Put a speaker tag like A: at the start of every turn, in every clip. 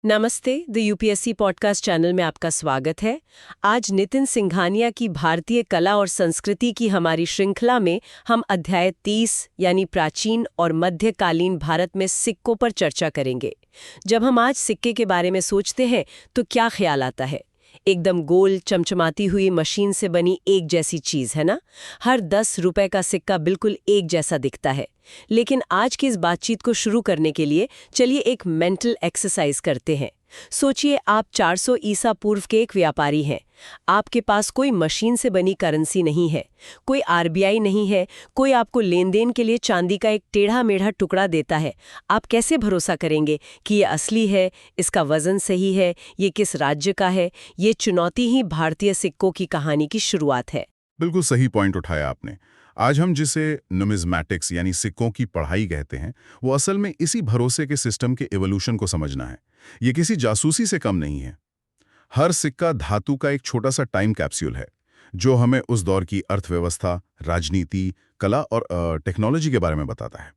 A: नमस्ते, the UPSC podcast channel में आपका स्वागत है। आज नितिन सिंघानिया की भारतीय कला और संस्कृति की हमारी श्रृंखला में हम अध्याय 30 यानी प्राचीन और मध्यकालीन भारत में सिक्कों पर चर्चा करेंगे। जब हम आज सिक्के के बारे में सोचते हैं तो क्या ख्याल आता है? एकदम गोल चमचमाती हुई मशीन से बनी एक जैसी चीज है ना। हर 10 रुपए का सिक्का बिल्कुल एक जैसा दिखता है। लेकिन आज की इस बातचीत को शुरू करने के लिए चलिए एक मेंटल एक्सरसाइज करते हैं। सोचिए आप 400 ईसा पूर्व के एक व्यापारी हैं। आपके पास कोई मशीन से बनी करेंसी नहीं है, कोई आरबीआई नहीं है, कोई आपको लेन देन के लिए चांदी का एक टेढ़ा मेढ़ा टुकड़ा देता है। आप कैसे भरोसा करेंगे कि ये असली है, इसका वजन सही है, ये किस राज्य का है? ये चुनौती ही भारतीय सिक्कों की कहानी की शुरुआत है।
B: बिल्कुल सही पॉइंट उठाया आपने। आज हम जिसे नुमिज़्मेटिक्स यानी सिक्कों की पढ़ाई कहते हैं, वो असल में इसी भरोसे के सिस्टम के एवोल्यूशन को समझना है। ये किसी जासूसी से कम नहीं है। हर सिक्का धातु का एक छोटा सा टाइम कैप्सूल है, जो हमें उस दौर की अर्थव्यवस्था, राजनीति, कला और टेक्नोलॉजी के बारे में बताता है।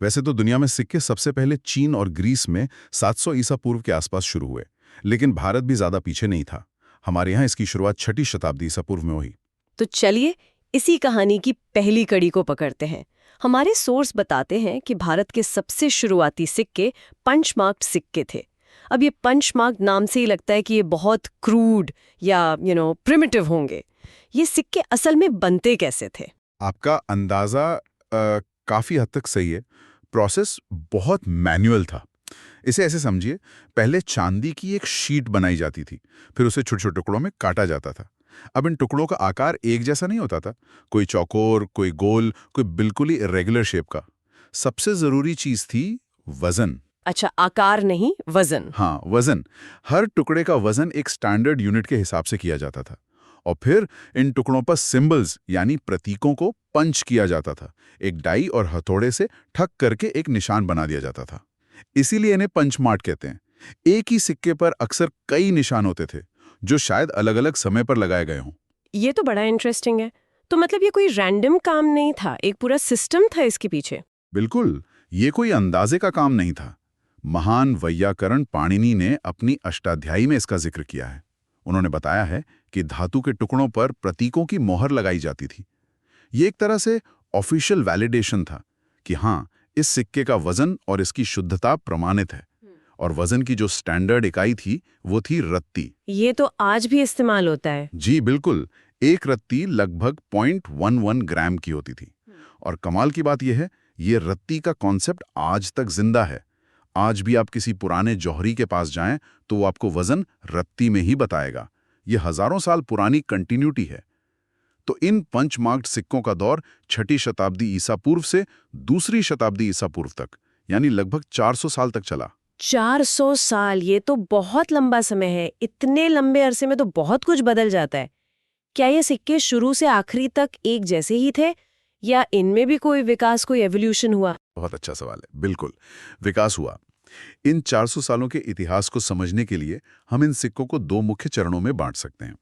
B: वैसे तो दुनिया में सिक्के सबसे पहले चीन और ग्रीस में 700 ईसा पूर्व के आसपास शुरू हुए, लेकिन भारत भी ज़्यादा पीछे नहीं था। हमारे यहाँ इसकी शुरुआत 6वीं शताब्दी ईसा पूर्व में हुई।
A: तो चलिए इसी कहानी की पहली कड़ी को पकड़ते हैं। हमारे सोर्स बताते हैं कि भारत के सबसे शुरुआती सिक्के पंचमार्क्ड सिक्के थे। अब ये पंचमार्क्ड नाम से ही लगता है कि ये बहुत क्रूड या प्रिमिटिव होंगे। ये सिक्के असल में बनते कैसे थे?
B: आपका अंदाज़ा काफ़ी हद तक सही है। प्रोसेस बहुत मैनुअल था। इसे ऐसे समझिए, पहले चांदी की एक शीट बनाई जाती थी, फिर उसे छोटे छोटे टुकड़ों में काटा जाता था। अब इन टुकड़ों का आकार एक जैसा नहीं होता था, कोई चौकोर, कोई गोल, कोई बिल्कुल ही इरेगुलर शेप का। सबसे ज़रूरी चीज़ थी वज़न।
A: अच्छा, आकार नहीं, वजन।
B: हाँ, वज़न। हर टुकड़े का वज़न एक स्टैंडर्ड यूनिट के हिसाब से किया जाता था, और फिर इन टुकड़ों पर सिंबल्स यानी प्रतीकों को पंच किया जाता था। एक डाई और हथौड़े से ठक करके एक निशान बना दिया जाता था। इसीलिए इन्हें पंचमार्क कहते हैं। एक ही सिक्के पर अक्सर कई निशान होते थे, जो शायद अलग अलग समय पर लगाए गए हों।
A: ये तो बड़ा इंटरेस्टिंग है। तो मतलब ये कोई रैंडम काम नहीं था, एक पूरा सिस्टम था इसके पीछे।
B: बिल्कुल, ये कोई अंदाजे का काम नहीं था। महान वैयाकरण पाणिनि ने अपनी अष्टाध्यायी में इसका जिक्र किया है। उन्होंने बताया है कि धातु के टुकड़ों पर प्रतीकों की मोहर लगाई जाती थी। ये एक तरह से ऑफिशियल वैलिडेशन था कि हाँ, इस सिक्के का वजन और इसकी शुद्धता प्रमाणित है। और वजन की जो स्टैंडर्ड इकाई थी वो थी रत्ती।
A: ये तो आज भी इस्तेमाल होता है।
B: जी बिल्कुल, एक रत्ती लगभग 0.11 ग्राम की होती थी। और कमाल की बात यह है, ये रत्ती का कॉन्सेप्ट आज तक जिंदा है। आज भी आप किसी पुराने जौहरी के पास जाएं तो वो आपको वजन रत्ती में ही बताएगा। ये हजारों साल पुरानी कंटिन्यूटी है। तो इन पंचमार्क्ड सिक्कों का दौर 6वीं शताब्दी ईसा पूर्व से 2री शताब्दी ईसा पूर्व तक, यानी लगभग 400 साल तक चला।
A: 400 साल, ये तो बहुत लंबा समय है। इतने लंबे अरसे में तो बहुत कुछ बदल जाता है। क्या ये सिक्के शुरू से आखिरी तक एक जैसे ही थे या इनमें भी कोई विकास, कोई एवोल्यूशन हुआ?
B: बहुत अच्छा सवाल है। बिल्कुल, विकास हुआ। इन 400 सालों के इतिहास को समझने के लिए हम इन सिक्कों को 2 मुख्य चरणों में बांट सकते हैं।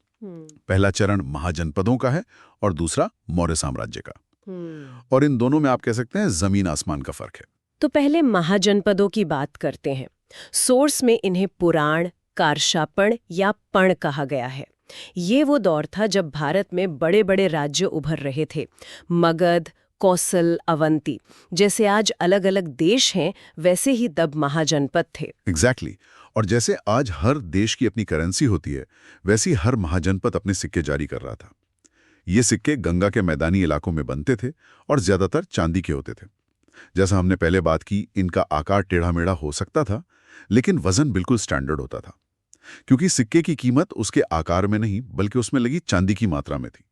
B: पहला चरण महाजनपदों का है और दूसरा मौर्य साम्राज्य का। और इन दोनों में आप कह सकते हैं जमीन आसमान का फर्क है।
A: तो पहले महाजनपदों की बात करते हैं। सोर्स में इन्हें पुराण, कारशापण या पण कहा गया है। ये वो दौर था जब भारत में बड़े बड़े राज्य उभर रहे थे। मगध, कौसल, अवंती जैसे आज अलग अलग देश हैं, वैसे ही तब महाजनपद थे।
B: एग्जैक्टली। और जैसे आज हर देश की अपनी करेंसी होती है, वैसे ही हर महाजनपद अपने सिक्के जारी कर रहा था। ये सिक्के गंगा के मैदानी इलाकों में बनते थे और ज्यादातर चांदी के होते थे। जैसा हमने पहले बात की, इनका आकार टेढ़ा मेढ़ा हो सकता था, लेकिन वजन बिल्कुल स्टैंडर्ड होता था, क्योंकि सिक्के की कीमत उसके आकार में नहीं बल्कि उसमें लगी चांदी की मात्रा में थी।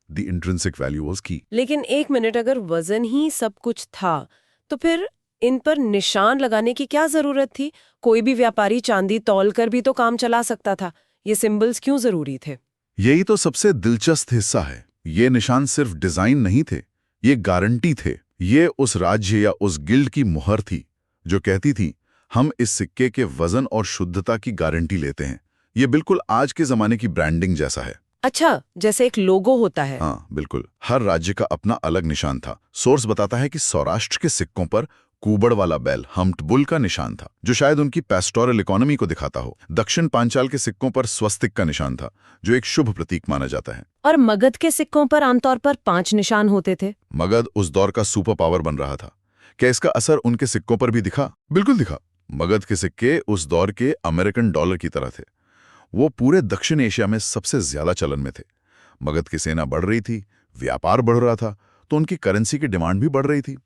B: द इंट्रिंसिक वैल्यू वाज की।
A: लेकिन एक मिनट, अगर वजन ही सब कुछ था तो फिर इन पर निशान लगाने की क्या जरूरत थी? कोई भी व्यापारी चांदी तौल कर भी तो काम चला सकता था। ये सिंबल्स क्यों जरूरी थे?
B: यही तो सबसे दिलचस्प हिस्सा है। ये निशान सिर्फ डिजाइन नहीं थे, ये गारंटी थे। ये उस राज्य या उस गिल्ड की मुहर थी जो कहती थी, हम इस सिक्के के वजन और शुद्धता की गारंटी लेते हैं। ये बिल्कुल आज के जमाने की ब्रांडिंग जैसा है।
A: अच्छा, जैसे एक लोगो होता है।
B: हाँ बिल्कुल, हर राज्य का अपना अलग निशान था। सोर्स बताता है कि सौराष्ट्र के सिक्कों पर कुबड़ वाला बैल हम्प्ड बुल का निशान था, जो शायद उनकी पेस्टोरल इकोनॉमी को दिखाता हो। दक्षिण पांचाल के सिक्कों पर स्वस्तिक का निशान था, जो एक शुभ प्रतीक माना जाता है।
A: और मगध के सिक्कों पर आमतौर पर 5 निशान होते थे।
B: मगध उस दौर का सुपर पावर बन रहा था। क्या इसका असर उनके सिक्कों पर भी दिखा? बिल्कुल दिखा। मगध के सिक्के उस दौर के अमेरिकन डॉलर की तरह थे। वो पूरे दक्षिण एशिया में सबसे ज्यादा चलन में थे। मगध की सेना बढ़ रही थी, व्यापार बढ़ रहा था, तो उनकी करेंसी की डिमांड भी बढ़ रही थी।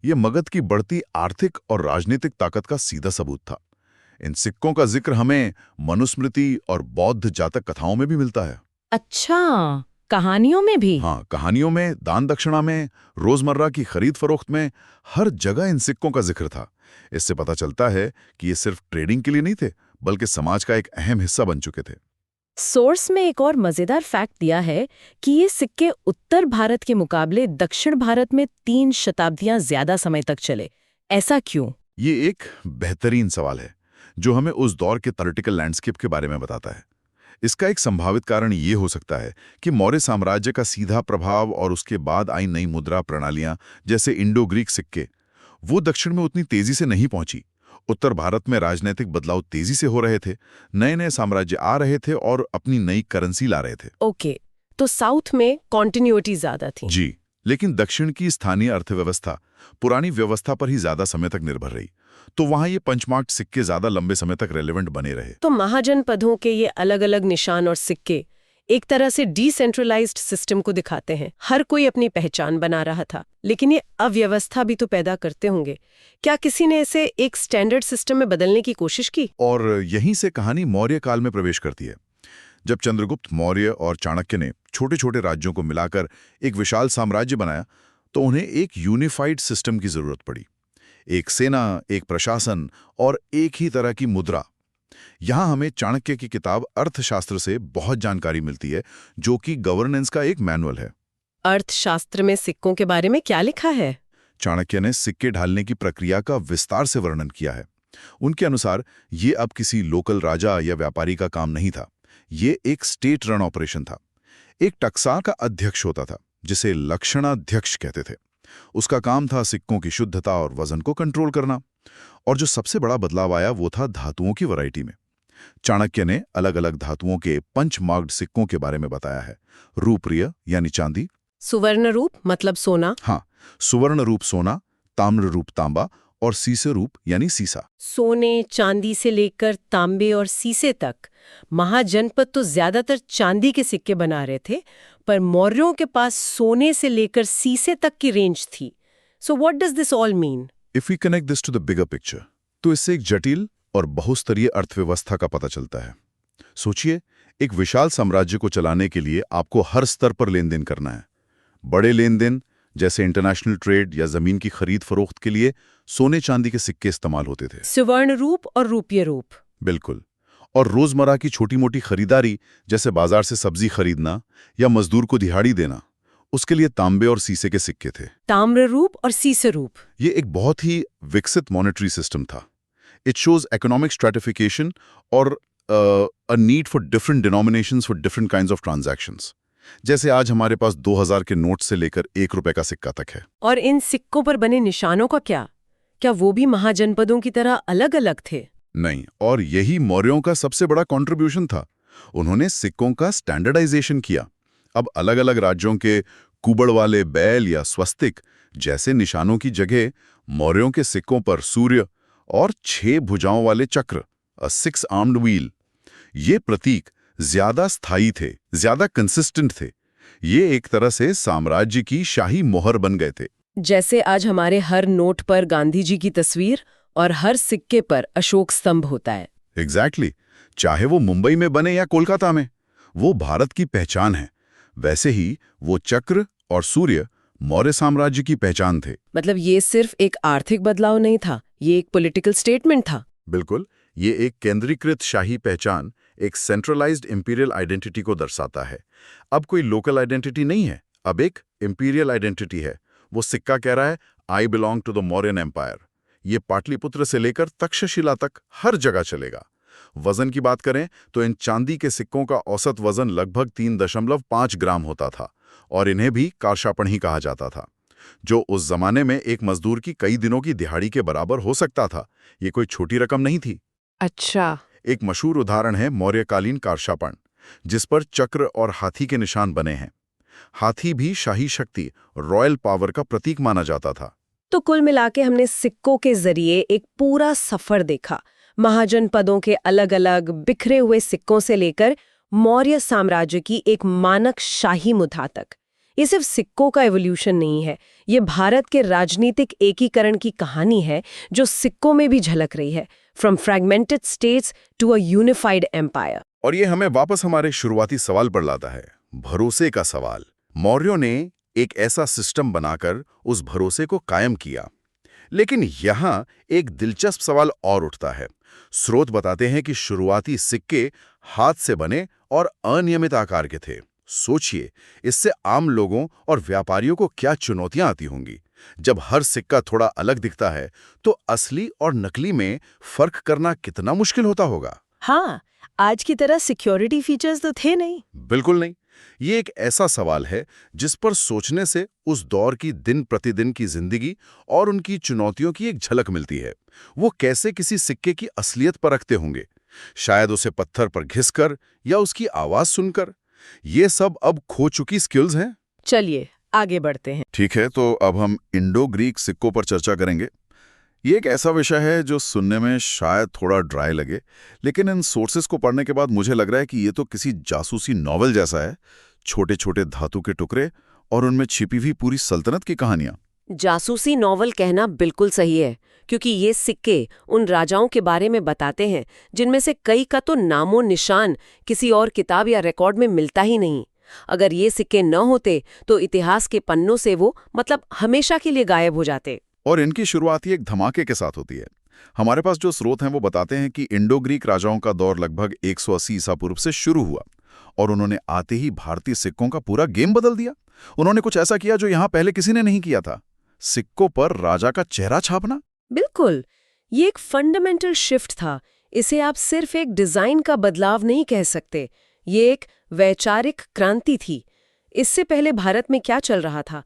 B: ये मगध की बढ़ती आर्थिक और राजनीतिक ताकत का सीधा सबूत था। इन सिक्कों का जिक्र हमें मनुस्मृति और बौद्ध जातक कथाओं में भी मिलता है।
A: अच्छा, कहानियों में भी?
B: हाँ, कहानियों में, दान दक्षिणा में, रोजमर्रा की खरीद फरोख्त में, हर जगह इन सिक्कों का जिक्र था। इससे पता चलता है कि ये सिर्फ ट्रेडिंग के लिए नहीं थे, बल्कि समाज का एक अहम हिस्सा बन चुके थे।
A: सोर्स में एक और मजेदार फैक्ट दिया है कि ये सिक्के उत्तर भारत के मुकाबले दक्षिण भारत में 3 शताब्दियां ज्यादा समय तक चले। ऐसा क्यों?
B: ये एक बेहतरीन सवाल है, जो हमें उस दौर के पॉलिटिकल लैंडस्केप के बारे में बताता है। इसका एक संभावित कारण ये हो सकता है कि मौर्य साम्राज्य का सीधा प्रभाव और उसके बाद आई नई मुद्रा प्रणालियां, जैसे इंडो ग्रीक सिक्के, वो दक्षिण में उतनी तेजी से नहीं पहुंची। उत्तर भारत में राजनीतिक बदलाव तेजी से हो रहे थे, नए नए साम्राज्य आ रहे थे और अपनी नई करेंसी ला रहे थे।
A: ओके, तो साउथ में कॉन्टिन्यूटी ज्यादा थी।
B: जी, लेकिन दक्षिण की स्थानीय अर्थव्यवस्था पुरानी व्यवस्था पर ही ज्यादा समय तक निर्भर रही, तो वहां ये पंचमार्क सिक्के ज्यादा लंबे समय तक रेलेवेंट बने रहे।
A: तो महाजनपदों के ये अलग अलग निशान और सिक्के एक तरह से डिसेंट्रलाइज्ड सिस्टम को दिखाते हैं। हर कोई अपनी पहचान बना रहा था, लेकिन ये अव्यवस्था भी तो पैदा करते होंगे। क्या किसी ने इसे एक स्टैंडर्ड सिस्टम में बदलने की कोशिश की?
B: और यहीं से कहानी मौर्य काल में प्रवेश करती है। जब चंद्रगुप्त मौर्य और चाणक्य ने छोटे छोटे राज्यों को मिलाकर एक विशाल साम्राज्य बनाया, तो उन्हें एक यूनिफाइड सिस्टम की जरूरत पड़ी। एक सेना, एक प्रशासन और एक ही तरह की मुद्रा। यहां हमें चाणक्य की किताब अर्थशास्त्र से बहुत जानकारी मिलती है, जो कि गवर्नेंस का एक मैनुअल है।
A: अर्थशास्त्र में सिक्कों के बारे में क्या लिखा है?
B: चाणक्य ने सिक्के ढालने की प्रक्रिया का विस्तार से वर्णन किया है। उनके अनुसार ये अब किसी लोकल राजा या व्यापारी का काम नहीं था, ये एक स्टेट रन ऑपरेशन था। एक टकसाल का अध्यक्ष होता था, जिसे लक्षणाध्यक्ष कहते थे। उसका काम था सिक्कों की शुद्धता और वजन को कंट्रोल करना। और जो सबसे बड़ा बदलाव आया वो था धातुओं की वैरायटी में। चाणक्य ने अलग अलग धातुओं के पंचमार्क्ड सिक्कों के बारे में बताया है। रूप्रिय यानी चांदी,
A: सुवर्ण रूप मतलब सोना,
B: हाँ, सुवर्ण रूप सोना, ताम्र रूप तांबा और सीसे रूप यानी सीसा।
A: सोने चांदी से लेकर तांबे और सीसे तक। महाजनपद तो ज्यादातर चांदी के सिक्के बना रहे थे, पर मौर्यों के पास सोने से लेकर सीसे तक की रेंज थी। So what does this all mean?
B: If we connect this to the bigger picture, तो इससे एक जटिल और बहुस्तरीय अर्थव्यवस्था का पता चलता है। सोचिए, एक विशाल साम्राज्य को चलाने के लिए आपको हर स्तर पर लेन देन करना है। बड़े लेन देन जैसे इंटरनेशनल ट्रेड या जमीन की खरीद फरोख्त के लिए सोने चांदी के सिक्के इस्तेमाल होते थे।
A: सुवर्ण रूप और रूपीय रूप।
B: बिल्कुल। और रोजमर्रा की छोटी मोटी खरीदारी, जैसे बाजार से सब्जी खरीदना या मजदूर को दिहाड़ी देना, उसके लिए तांबे और सीसे के सिक्के थे।
A: ताम्र रूप और सीसे रूप।
B: ये एक बहुत ही विकसित मॉनेटरी सिस्टम था। इट शोज इकोनॉमिक स्ट्रैटिफिकेशन और a need for different denominations for different kinds of transactions. जैसे आज हमारे पास 2000 के नोट से लेकर 1 रुपए का सिक्का तक है।
A: और इन सिक्कों पर बने निशानों का क्या वो भी महाजनपदों की तरह अलग अलग थे?
B: नहीं, और यही मौर्यों का सबसे बड़ा कंट्रीब्यूशन था। उन्होंने सिक्कों का स्टैंडर्डाइजेशन किया। अब अलग अलग राज्यों के कुबड़ वाले बैल या स्वस्तिक जैसे निशानों की जगह मौर्यों के सिक्कों पर सूर्य और 6 भुजाओं वाले चक्र, अ 6 आर्म्ड व्हील, ये प्रतीक ज्यादा स्थायी थे, ज्यादा कंसिस्टेंट थे। ये एक तरह से साम्राज्य की शाही मोहर बन गए थे।
A: जैसे आज हमारे हर नोट पर गांधी जी की तस्वीर और हर सिक्के पर अशोक स्तंभ होता है।
B: एग्जैक्टली। चाहे वो मुंबई में बने या कोलकाता में, वो भारत की पहचान है। वैसे ही वो चक्र और सूर्य मौर्य साम्राज्य की पहचान थे।
A: मतलब ये सिर्फ एक आर्थिक बदलाव नहीं था, ये एक पॉलिटिकल स्टेटमेंट था।
B: बिल्कुल, ये एक केंद्रीकृत शाही पहचान, एक सेंट्रलाइज्ड इंपीरियल आइडेंटिटी को दर्शाता है। अब कोई लोकल आइडेंटिटी नहीं है, अब एक इंपीरियल आइडेंटिटी है। वो सिक्का कह रहा है, I belong to the Mauryan empire. ये पाटलिपुत्र से लेकर तक्षशिला तक हर जगह चलेगा। वजन की बात करें तो इन चांदी के सिक्कों का औसत वजन लगभग 3.5 ग्राम होता था और इन्हें भी कारशापण ही कहा जाता था।
C: जो उस जमाने में एक मजदूर की कई दिनों की दिहाड़ी के बराबर हो सकता था। ये कोई छोटी रकम नहीं थी।
A: अच्छा।
C: एक मशहूर उदाहरण है मौर्यकालीन कारशापण, जिस पर चक्र और हाथी के निशान बने हैं। हाथी भी शाही शक्ति, रॉयल पावर का प्रतीक माना जाता था।
A: तो कुल मिला के हमने सिक्कों के जरिए एक पूरा सफर देखा, महाजनपदों के अलग अलग बिखरे हुए सिक्कों से लेकर मौर्य साम्राज्य की एक मानक शाही मुद्रा तक। ये सिर्फ सिक्कों का एवोल्यूशन नहीं है, ये भारत के राजनीतिक एकीकरण की कहानी है जो सिक्कों में भी झलक रही है, from fragmented states to a unified empire.
C: और ये हमें वापस हमारे शुरुआती सवाल पर लाता है, भरोसे का सवाल। मौर्यों ने एक ऐसा सिस्टम बनाकर उस भरोसे को कायम किया, लेकिन यहाँ एक दिलचस्प सवाल और उठता है। स्रोत बताते हैं कि शुरुआती सिक्के हाथ से बने और अनियमित आकार के थे। सोचिए, इससे आम लोगों और व्यापारियों को क्या चुनौतियां आती होंगी। जब हर सिक्का थोड़ा अलग दिखता है तो असली और नकली में फर्क करना कितना मुश्किल होता होगा।
A: हाँ, आज की तरह सिक्योरिटी फीचर्स तो थे नहीं।
C: बिल्कुल नहीं। ये एक ऐसा सवाल है जिस पर सोचने से उस दौर की दिन प्रतिदिन की जिंदगी और उनकी चुनौतियों की एक झलक मिलती है। वो कैसे किसी सिक्के की असलियत परखते होंगे, शायद उसे पत्थर पर घिसकर या उसकी आवाज सुनकर। ये सब अब खो चुकी स्किल्स हैं।
A: चलिए आगे बढ़ते हैं।
C: ठीक है, तो अब हम इंडो ग्रीक सिक्कों पर चर्चा करेंगे। ये एक ऐसा विषय है जो सुनने में शायद थोड़ा ड्राई लगे, लेकिन इन सोर्सेस को पढ़ने के बाद मुझे लग रहा है कि ये तो किसी जासूसी नॉवेल जैसा है। छोटे छोटे धातु के टुकड़े और उनमें छिपी हुई पूरी सल्तनत की कहानियां।
A: जासूसी नॉवल कहना बिल्कुल सही है, क्योंकि ये सिक्के उन राजाओं के बारे में बताते हैं जिनमें से कई का तो नामो निशान किसी और किताब या रिकॉर्ड में मिलता ही नहीं। अगर ये सिक्के न होते तो इतिहास के पन्नों से वो हमेशा के लिए गायब हो जाते।
C: और इनकी शुरुआत ही एक धमाके के साथ होती है। हमारे पास जो स्रोत हैं वो बताते हैं कि इंडो ग्रीक राजाओं का दौर लगभग 180 ईसा पूर्व से शुरू हुआ और उन्होंने आते ही भारतीय सिक्कों का पूरा गेम बदल दिया। उन्होंने कुछ ऐसा किया जो यहाँ पहले किसी ने नहीं किया था, सिक्कों पर राजा का चेहरा छापना।
A: बिल्कुल, ये एक फंडामेंटल शिफ्ट था। इसे आप सिर्फ एक डिजाइन का बदलाव नहीं कह सकते, ये एक वैचारिक क्रांति थी। इससे पहले भारत में क्या चल रहा था?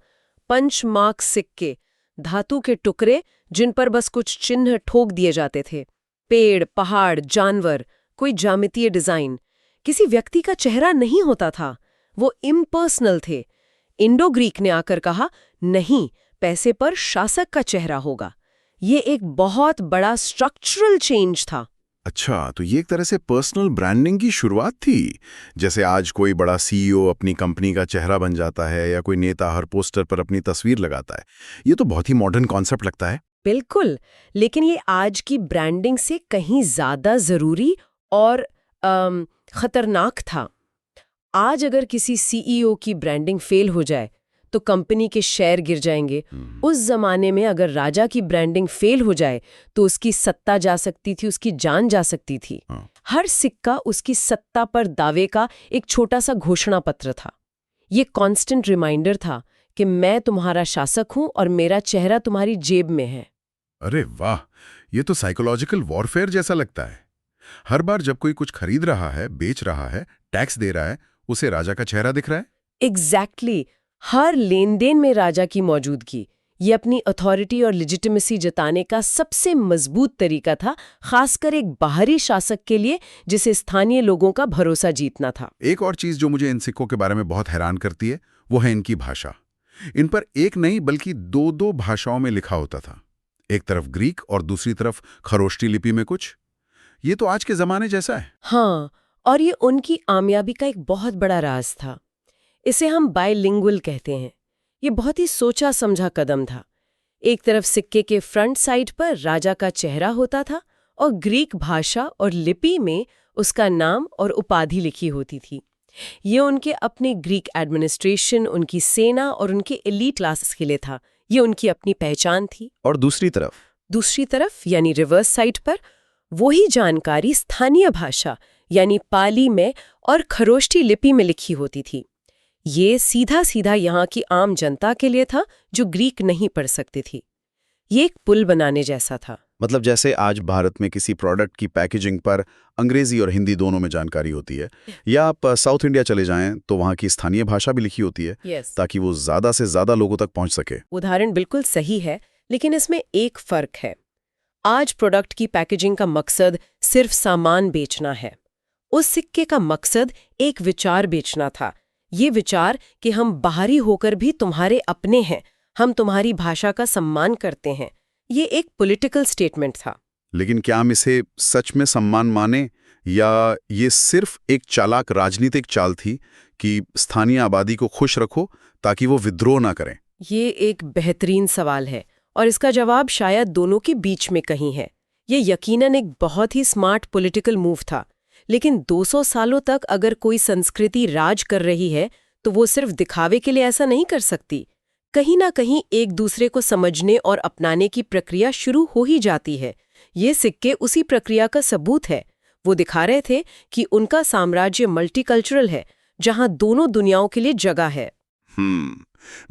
A: पंचमार्क सिक्के, धातु के टुकड़े जिन पर बस कुछ चिन्ह ठोक दिए जाते थे। पेड़, पहाड़, जानवर, कोई ज्यामितीय डिजाइन, किसी व्यक्ति का चेहरा नहीं होता था। वो इम्पर्सनल थे। इंडो ग्रीक ने आकर कहा, नहीं, पैसे पर शासक का चेहरा होगा। ये एक बहुत बड़ा स्ट्रक्चरल चेंज था।
C: अच्छा, तो ये एक तरह से पर्सनल ब्रांडिंग की शुरुआत थी। जैसे आज कोई बड़ा सीईओ अपनी कंपनी का चेहरा बन जाता है या कोई नेता हर पोस्टर पर अपनी तस्वीर लगाता है। ये तो बहुत ही मॉडर्न कॉन्सेप्ट लगता है।
A: बिल्कुल, लेकिन ये आज की ब्रांडिंग से कहीं ज्यादा जरूरी और खतरनाक था। आज अगर किसी सीईओ की ब्रांडिंग फेल हो जाए तो कंपनी के शेयर गिर जाएंगे। उस जमाने में अगर राजा की ब्रांडिंग फेल हो जाए तो उसकी सत्ता जा सकती थी, उसकी जान जा सकती थी। हर सिक्का उसकी सत्ता पर दावे का एक छोटा सा घोषणा पत्र था। ये कांस्टेंट रिमाइंडर था कि मैं तुम्हारा शासक हूं और मेरा चेहरा तुम्हारी जेब में है।
B: अरे वाह, ये तो साइकोलॉजिकल वॉरफेयर जैसा लगता है। हर बार जब कोई कुछ खरीद रहा है, बेच रहा है, टैक्स दे रहा है, उसे राजा का चेहरा दिख रहा है।
A: एग्जैक्टली, हर लेन देन में राजा की मौजूदगी ये अपनी अथॉरिटी और लेजिटिमेसी जताने का सबसे मजबूत तरीका था, खासकर एक बाहरी शासक के लिए जिसे स्थानीय लोगों का भरोसा जीतना था।
B: एक और चीज जो मुझे इन सिक्कों के बारे में बहुत हैरान करती है वो है इनकी भाषा। इन पर एक नहीं बल्कि दो भाषाओं में लिखा होता था, एक तरफ ग्रीक और दूसरी तरफ खरोष्टी लिपि में कुछ। ये तो आज के जमाने जैसा है।
A: हाँ, और ये उनकी कामयाबी का एक बहुत बड़ा राज था। इसे हम बाइलिंगुअल कहते हैं। ये बहुत ही सोचा समझा कदम था। एक तरफ सिक्के के फ्रंट साइड पर राजा का चेहरा होता था और ग्रीक भाषा और लिपि में उसका नाम और उपाधि लिखी होती थी। ये उनके अपने ग्रीक एडमिनिस्ट्रेशन, उनकी सेना और उनके एलीट क्लासेस के लिए था। ये उनकी अपनी पहचान थी।
C: और दूसरी तरफ
A: यानी रिवर्स साइड पर वही जानकारी स्थानीय भाषा यानी पाली में और खरोष्टी लिपि में लिखी होती थी। ये सीधा सीधा यहाँ की आम जनता के लिए था जो ग्रीक नहीं पढ़ सकती थी। ये एक पुल बनाने जैसा था।
C: मतलब जैसे आज भारत में किसी प्रोडक्ट की पैकेजिंग पर अंग्रेजी और हिंदी दोनों में जानकारी होती है, या आप साउथ इंडिया चले जाएं तो वहाँ की स्थानीय भाषा भी लिखी होती है, ताकि वो ज़्यादा से ज़्यादा लोगों तक पहुँच सके।
A: उदाहरण बिल्कुल सही है, लेकिन इसमें एक फर्क है। आज प्रोडक्ट की पैकेजिंग का मकसद सिर्फ सामान बेचना है। उस सिक्के का मकसद एक विचार बेचना था। ये विचार कि हम बाहरी होकर भी तुम्हारे अपने हैं, हम तुम्हारी भाषा का सम्मान करते हैं। ये एक पॉलिटिकल स्टेटमेंट था।
C: लेकिन क्या हम इसे सच में सम्मान माने, या ये सिर्फ एक चालाक राजनीतिक चाल थी कि स्थानीय आबादी को खुश रखो ताकि वो विद्रोह ना करें?
A: ये एक बेहतरीन सवाल है और इसका जवाब शायद दोनों के बीच में कहीं है। ये यकीनन एक बहुत ही स्मार्ट पॉलिटिकल मूव था, लेकिन 200 सालों तक अगर कोई संस्कृति राज कर रही है तो वो सिर्फ दिखावे के लिए ऐसा नहीं कर सकती। कहीं ना कहीं एक दूसरे को समझने और अपनाने की प्रक्रिया शुरू हो ही जाती है। ये सिक्के उसी प्रक्रिया का सबूत है। वो दिखा रहे थे कि उनका साम्राज्य मल्टीकल्चरल है, जहां दोनों दुनियाओं के लिए जगह है।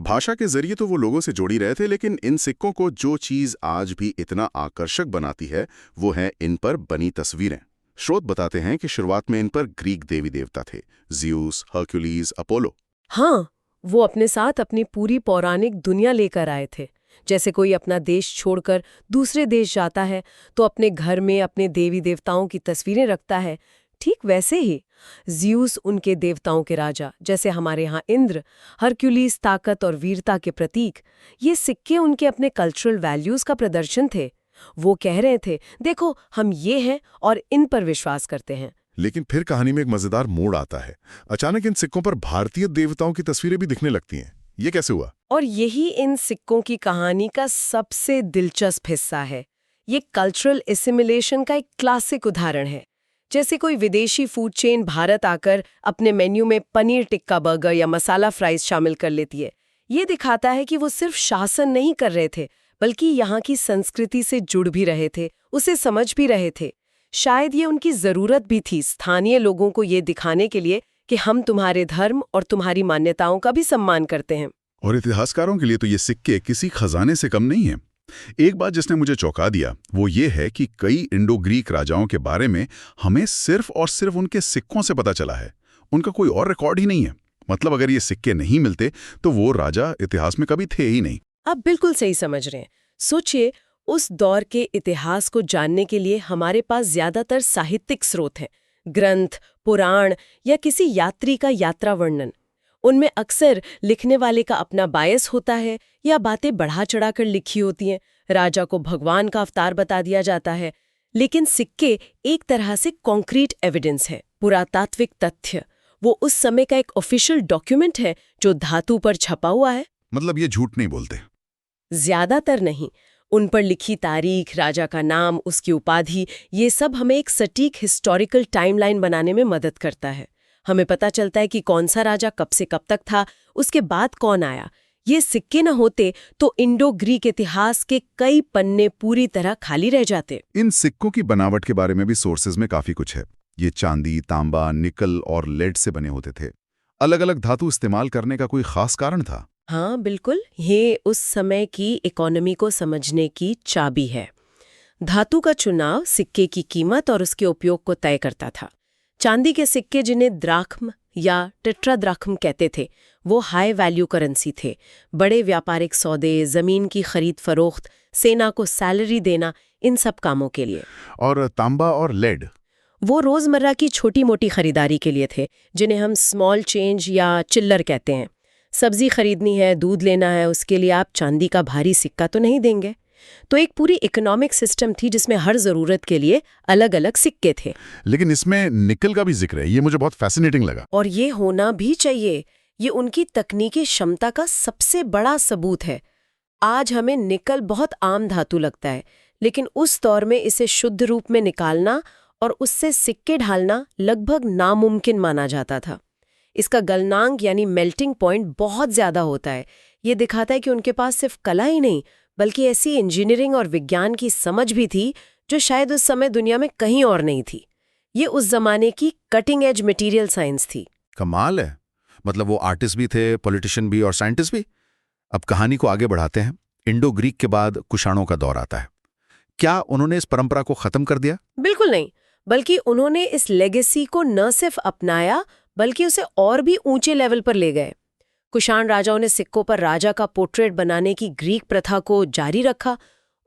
B: भाषा के जरिए तो वो लोगों से जोड़ी रहे थे, लेकिन इन सिक्कों को जो चीज आज भी इतना आकर्षक बनाती है वो है इन पर बनी तस्वीरें। स्रोत बताते हैं कि शुरुआत में इन पर ग्रीक देवी देवता थे, ज़्यूस, हरक्यूलिस, अपोलो।
A: हाँ, वो अपने साथ अपनी पूरी पौराणिक दुनिया लेकर आए थे। जैसे कोई अपना देश छोड़कर दूसरे देश जाता है तो अपने घर में अपने देवी देवताओं की तस्वीरें रखता है, ठीक वैसे ही ज़्यूस उनके देवताओं के राजा, जैसे हमारे यहाँ इंद्र, हरक्यूलिस ताकत और वीरता के प्रतीक। ये सिक्के उनके अपने कल्चरल वैल्यूज का प्रदर्शन थे। वो कह रहे थे, देखो हम ये हैं और इन पर विश्वास करते हैं।
B: लेकिन फिर कहानी में एक मजेदार मोड़ आता है। अचानक इन सिक्कों पर भारतीय देवताओं की तस्वीरें भी दिखने लगती हैं। ये कैसे हुआ?
A: और यही इन सिक्कों की कहानी का सबसे दिलचस्प हिस्सा है। ये कल्चरल एसिमिलेशन का एक क्लासिक उदाहरण है। जैसे कोई विदेशी फूड चेन भारत आकर अपने मेन्यू में पनीर टिक्का बर्गर या मसाला फ्राइज शामिल कर लेती है। ये दिखाता है कि वो सिर्फ शासन नहीं कर रहे थे, बल्कि यहाँ की संस्कृति से जुड़ भी रहे थे, उसे समझ भी रहे थे। शायद ये उनकी जरूरत भी थी, स्थानीय लोगों को ये दिखाने के लिए कि हम तुम्हारे धर्म और तुम्हारी मान्यताओं का भी सम्मान करते हैं।
B: और इतिहासकारों के लिए तो ये सिक्के किसी खजाने से कम नहीं है। एक बात जिसने मुझे चौंका दिया वो ये है कि कई इंडो ग्रीक राजाओं के बारे में हमें सिर्फ और सिर्फ उनके सिक्कों से पता चला है। उनका कोई और रिकॉर्ड ही नहीं है। मतलब अगर ये सिक्के नहीं मिलते तो वो राजा इतिहास में कभी थे ही नहीं।
A: आप बिल्कुल सही समझ रहे हैं। सोचिए, उस दौर के इतिहास को जानने के लिए हमारे पास ज्यादातर साहित्यिक स्रोत हैं, ग्रंथ, पुराण या किसी यात्री का यात्रा वर्णन। उनमें अक्सर लिखने वाले का अपना बायस होता है या बातें बढ़ा चढ़ाकर लिखी होती हैं। राजा को भगवान का अवतार बता दिया जाता है। लेकिन सिक्के एक तरह से कॉन्क्रीट एविडेंस है, पुरातात्विक तथ्य। वो उस समय का एक ऑफिशियल डॉक्यूमेंट है जो धातु पर छपा हुआ है।
B: मतलब ये झूठ नहीं बोलते?
A: ज्यादातर नहीं। उन पर लिखी तारीख, राजा का नाम, उसकी उपाधि, ये सब हमें एक सटीक हिस्टोरिकल टाइमलाइन बनाने में मदद करता है। हमें पता चलता है कि कौन सा राजा कब से कब तक था, उसके बाद कौन आया। ये सिक्के न होते तो इंडो ग्रीक इतिहास के कई पन्ने पूरी तरह खाली रह जाते।
B: इन सिक्कों की बनावट के बारे में भी सोर्सेज में काफी कुछ है। ये चांदी, तांबा, निकल और लेड से बने होते थे। अलग अलग धातु इस्तेमाल करने का कोई खास कारण था?
A: हाँ बिल्कुल, ये उस समय की इकोनॉमी को समझने की चाबी है। धातु का चुनाव सिक्के की कीमत और उसके उपयोग को तय करता था। चांदी के सिक्के, जिन्हें द्राख्म या टेट्राद्राख्म कहते थे, वो हाई वैल्यू करेंसी थे। बड़े व्यापारिक सौदे, जमीन की खरीद फरोख्त, सेना को सैलरी देना, इन सब कामों के लिए।
B: और तांबा और लेड?
A: वो रोजमर्रा की छोटी मोटी खरीदारी के लिए थे, जिन्हें हम स्मॉल चेंज या चिल्लर कहते हैं। सब्जी खरीदनी है, दूध लेना है, उसके लिए आप चांदी का भारी सिक्का तो नहीं देंगे। तो एक पूरी इकोनॉमिक सिस्टम थी जिसमें हर जरूरत के लिए अलग अलग सिक्के थे।
B: लेकिन इसमें निकल का भी जिक्र है, ये मुझे बहुत फैसिनेटिंग लगा।
A: और ये होना भी चाहिए। ये उनकी तकनीकी क्षमता का सबसे बड़ा सबूत है। आज हमें निकल बहुत आम धातु लगता है, लेकिन उस दौर में इसे शुद्ध रूप में निकालना और उससे सिक्के ढालना लगभग नामुमकिन माना जाता था। इसका गलनांक यानी मेल्टिंग पॉइंट बहुत ज्यादा होता है। ये दिखाता है कि उनके पास सिर्फ कला ही नहीं, बल्कि ऐसी इंजीनियरिंग और विज्ञान की समझ भी थी जो शायद उस समय दुनिया में कहीं और नहीं थी। ये उस जमाने की कटिंग एज मटेरियल साइंस थी।
C: कमाल है। मतलब वो आर्टिस्ट भी थे, पॉलिटिशियन भी और साइंटिस्ट भी। अब कहानी को आगे बढ़ाते हैं। इंडो ग्रीक के बाद कुषाणों का दौर आता है। क्या उन्होंने इस परंपरा को खत्म कर दिया?
A: बिल्कुल नहीं, बल्कि उन्होंने इस लेगेसी को न सिर्फ अपनाया बल्कि उसे और भी ऊंचे लेवल पर ले गए। कुषाण राजाओं ने सिक्कों पर राजा का पोर्ट्रेट बनाने की ग्रीक प्रथा को जारी रखा।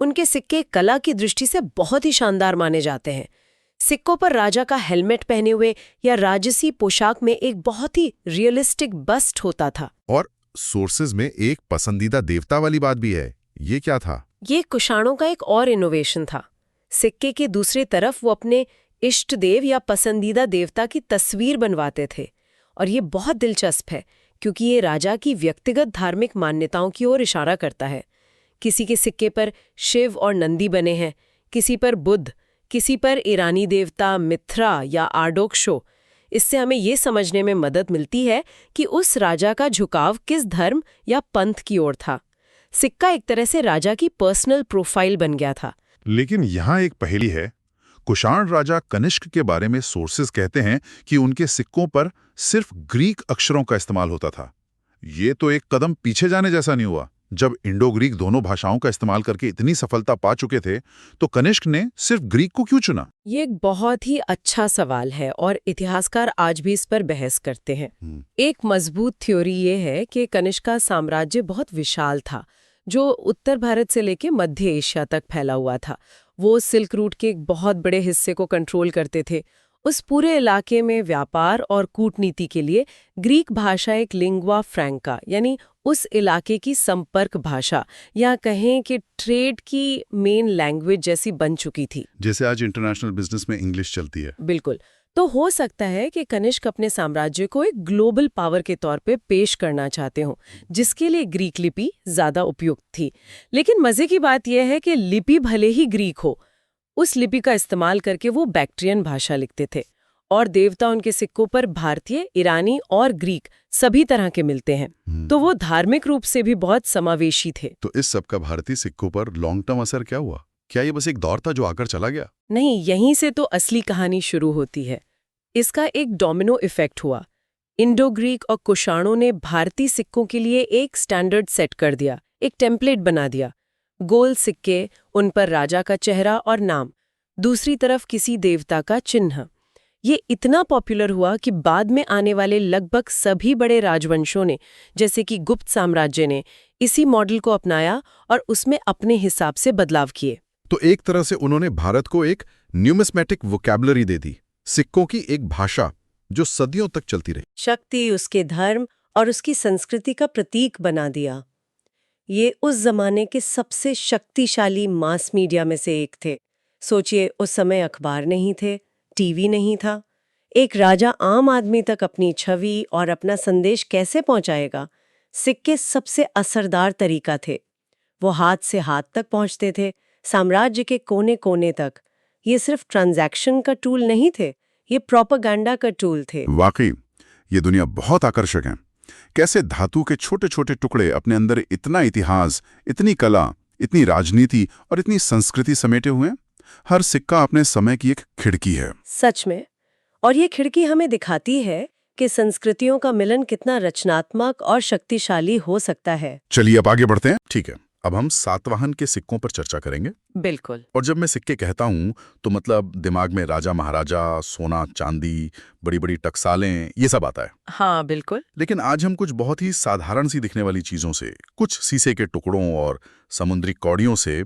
A: उनके सिक्के कला की दृष्टि से बहुत ही शानदार माने जाते हैं। सिक्कों पर राजा का हेलमेट पहने हुए या राजसी पोशाक में एक बहुत ही रियलिस्टिक बस्ट होता था।
C: और सोर्सेज में एक पसंदीदा देवता वाली बात भी है, ये क्या था?
A: ये कुषाणों का एक और इनोवेशन था। सिक्के के दूसरी तरफ वो अपने इष्ट देव या पसंदीदा देवता की तस्वीर बनवाते थे। और ये बहुत दिलचस्प है क्योंकि ये राजा की व्यक्तिगत धार्मिक मान्यताओं की ओर इशारा करता है। किसी के सिक्के पर शिव और नंदी बने हैं, किसी पर बुद्ध, किसी पर ईरानी देवता मिथ्रा या आर्डोक्शो। इससे हमें ये समझने में मदद मिलती है कि उस राजा का झुकाव किस धर्म या पंथ की ओर था। सिक्का एक तरह से राजा की पर्सनल प्रोफाइल बन गया था।
D: लेकिन यहाँ एक पहेली है। कुषाण राजा कनिष्क के बारे में सोर्सेज कहते हैं कि उनके सिक्कों पर सिर्फ ग्रीक अक्षरों का इस्तेमाल होता था। ये तो एक कदम पीछे जाने जैसा नहीं हुआ? जब इंडो ग्रीक दोनों भाषाओं का इस्तेमाल करके इतनी सफलता पा चुके थे, तो कनिष्क ने सिर्फ ग्रीक को क्यों चुना?
A: ये एक बहुत ही अच्छा सवाल है और इतिहासकार आज भी इस पर बहस करते हैं। एक मजबूत थ्योरी ये है कि कनिष्क का साम्राज्य बहुत विशाल था, जो उत्तर भारत से लेकर मध्य एशिया तक फैला हुआ था। वो सिल्क रूट के एक बहुत बड़े हिस्से को कंट्रोल करते थे। उस पूरे इलाके में व्यापार और कूटनीति के लिए ग्रीक भाषा एक लिंग्वा फ्रैंका यानी उस इलाके की संपर्क भाषा या कहें कि ट्रेड की मेन लैंग्वेज जैसी बन चुकी थी।
D: जैसे आज इंटरनेशनल बिजनेस में इंग्लिश चलती है।
A: बिल्कुल। तो हो सकता है कि कनिष्क अपने साम्राज्य को एक ग्लोबल पावर के तौर पे पेश करना चाहते हों, जिसके लिए ग्रीक लिपि ज्यादा उपयुक्त थी। लेकिन मजे की बात यह है कि लिपि भले ही ग्रीक हो, उस लिपि का इस्तेमाल करके वो बैक्ट्रियन भाषा लिखते थे और देवता उनके सिक्कों पर भारतीय, ईरानी और ग्रीक सभी तरह के मिलते हैं। तो वो धार्मिक रूप से भी बहुत समावेशी थे।
D: तो इस सब का भारतीय सिक्कों पर लॉन्ग टर्म असर क्या हुआ? क्या ये बस एक दौर था जो आकर चला गया?
A: नहीं, यहीं से तो असली कहानी शुरू होती है। इसका एक डोमिनो इफेक्ट हुआ। इंडो ग्रीक और कुषाणों ने भारतीय सिक्कों के लिए एक स्टैंडर्ड सेट कर दिया, एक टेम्पलेट बना दिया। गोल सिक्के, उन पर राजा का चेहरा और नाम, दूसरी तरफ किसी देवता का चिन्ह। ये इतना पॉपुलर हुआ कि बाद में आने वाले लगभग सभी बड़े राजवंशों ने, जैसे कि गुप्त साम्राज्य ने, इसी मॉडल को अपनाया और उसमें अपने हिसाब से बदलाव किए।
C: तो एक तरह से उन्होंने भारत को एक न्यूमिस्मेटिक वोकैबुलरी दे दी, सिक्कों की एक भाषा जो सदियों तक चलती रही।
A: शक्ति, उसके धर्म और उसकी संस्कृति का प्रतीक बना दिया। ये उस जमाने के सबसे शक्तिशाली मास मीडिया में से एक थे। सोचिए, उस समय अखबार नहीं थे, टीवी नहीं था। एक राजा आम आदमी तक अपनी छवि और अपना संदेश कैसे पहुंचाएगा? सिक्के सबसे असरदार तरीका थे। वो हाथ से हाथ तक पहुंचते थे, साम्राज्य के कोने कोने तक। ये सिर्फ ट्रांजैक्शन का टूल नहीं थे, ये प्रोपेगेंडा का टूल थे।
D: वाकई ये दुनिया बहुत आकर्षक है। कैसे धातु के छोटे छोटे टुकड़े अपने अंदर इतना इतिहास, इतनी कला, इतनी राजनीति और इतनी संस्कृति समेटे हुए हैं। हर सिक्का अपने समय की एक खिड़की है।
A: सच में। और ये खिड़की हमें दिखाती है कि संस्कृतियों का मिलन कितना रचनात्मक और शक्तिशाली हो सकता है।
D: चलिए अब आगे बढ़ते हैं।
C: ठीक है, अब हम सातवाहन के सिक्कों पर चर्चा करेंगे।
A: बिल्कुल।
C: और जब मैं सिक्के कहता हूं तो मतलब दिमाग में राजा महाराजा, सोना चांदी, बड़ी बड़ी टकसालें, ये सब आता है।
A: हाँ बिल्कुल।
C: लेकिन आज हम कुछ बहुत ही साधारण सी दिखने वाली चीजों से, कुछ शीशे के टुकड़ों और समुद्री कौड़ियों से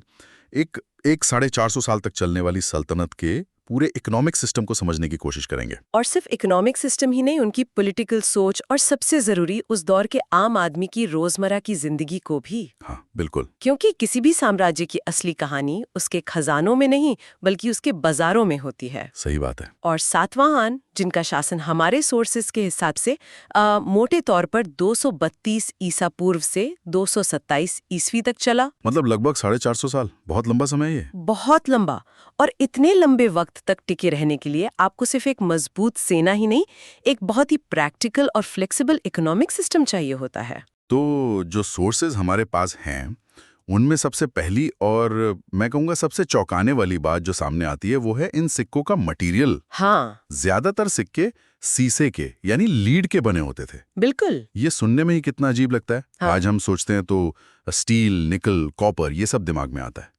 C: एक 450 साल तक चलने वाली सल्तनत के पूरे इकोनॉमिक सिस्टम को समझने की कोशिश करेंगे।
A: और सिर्फ इकोनॉमिक सिस्टम ही नहीं, उनकी पॉलिटिकल सोच और सबसे जरूरी उस दौर के आम आदमी की रोजमर्रा की जिंदगी को भी।
C: हाँ बिल्कुल।
A: क्योंकि किसी भी साम्राज्य की असली कहानी उसके खजानों में नहीं बल्कि उसके बाजारों में होती है।
C: सही बात है।
A: और सातवाहन, जिनका शासन हमारे सोर्सेस के हिसाब से मोटे तौर पर 232 ईसा पूर्व से 227 ईस्वी तक चला।
C: मतलब लगभग 450 साल, बहुत लंबा समय है ये।
A: बहुत लंबा। और इतने लंबे वक्त तक टिके रहने के लिए आपको सिर्फ एक मजबूत सेना ही नहीं, एक बहुत ही प्रैक्टिकल और फ्लेक्सिबल इकोनॉमिक सिस्टम चाहिए होता है।
C: तो जो सोर्सेज हमारे पास हैं उनमें सबसे पहली और मैं कहूँगा सबसे चौंकाने वाली बात जो सामने आती है वो है इन सिक्कों का मटेरियल।
A: हाँ
C: ज्यादातर सिक्के शीशे के यानी लीड के बने होते थे।
A: बिल्कुल।
C: ये सुनने में ही कितना अजीब लगता है।
A: हाँ।
C: आज हम सोचते हैं तो स्टील, निकल, कॉपर ये सब दिमाग में आता है।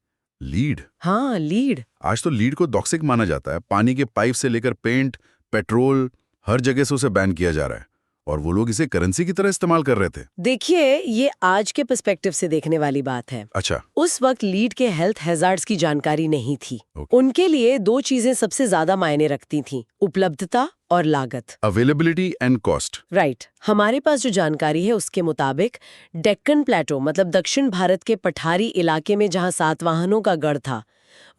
C: लीड?
A: हाँ, लीड।
C: आज तो लीड को टॉक्सिक माना जाता है। पानी के पाइप से लेकर पेंट, पेट्रोल, हर जगह से उसे बैन किया जा रहा है। और वो लोग इसे करेंसी की तरह इस्तेमाल कर रहे थे।
A: देखिए, ये आज के पर्सपेक्टिव से देखने वाली बात है।
C: अच्छा।
A: उस वक्त लीड के हेल्थ हैजार्ड्स की जानकारी नहीं थी।
C: Okay.
A: उनके लिए दो चीजें सबसे ज्यादा मायने रखती थीं, उपलब्धता और लागत।
C: Availability and cost.
A: राइट। हमारे पास जो जानकारी है उसके मुताबिक डेक्कन प्लेटो मतलब दक्षिण भारत के पठारी इलाके में जहां सातवाहनों का गढ़ था,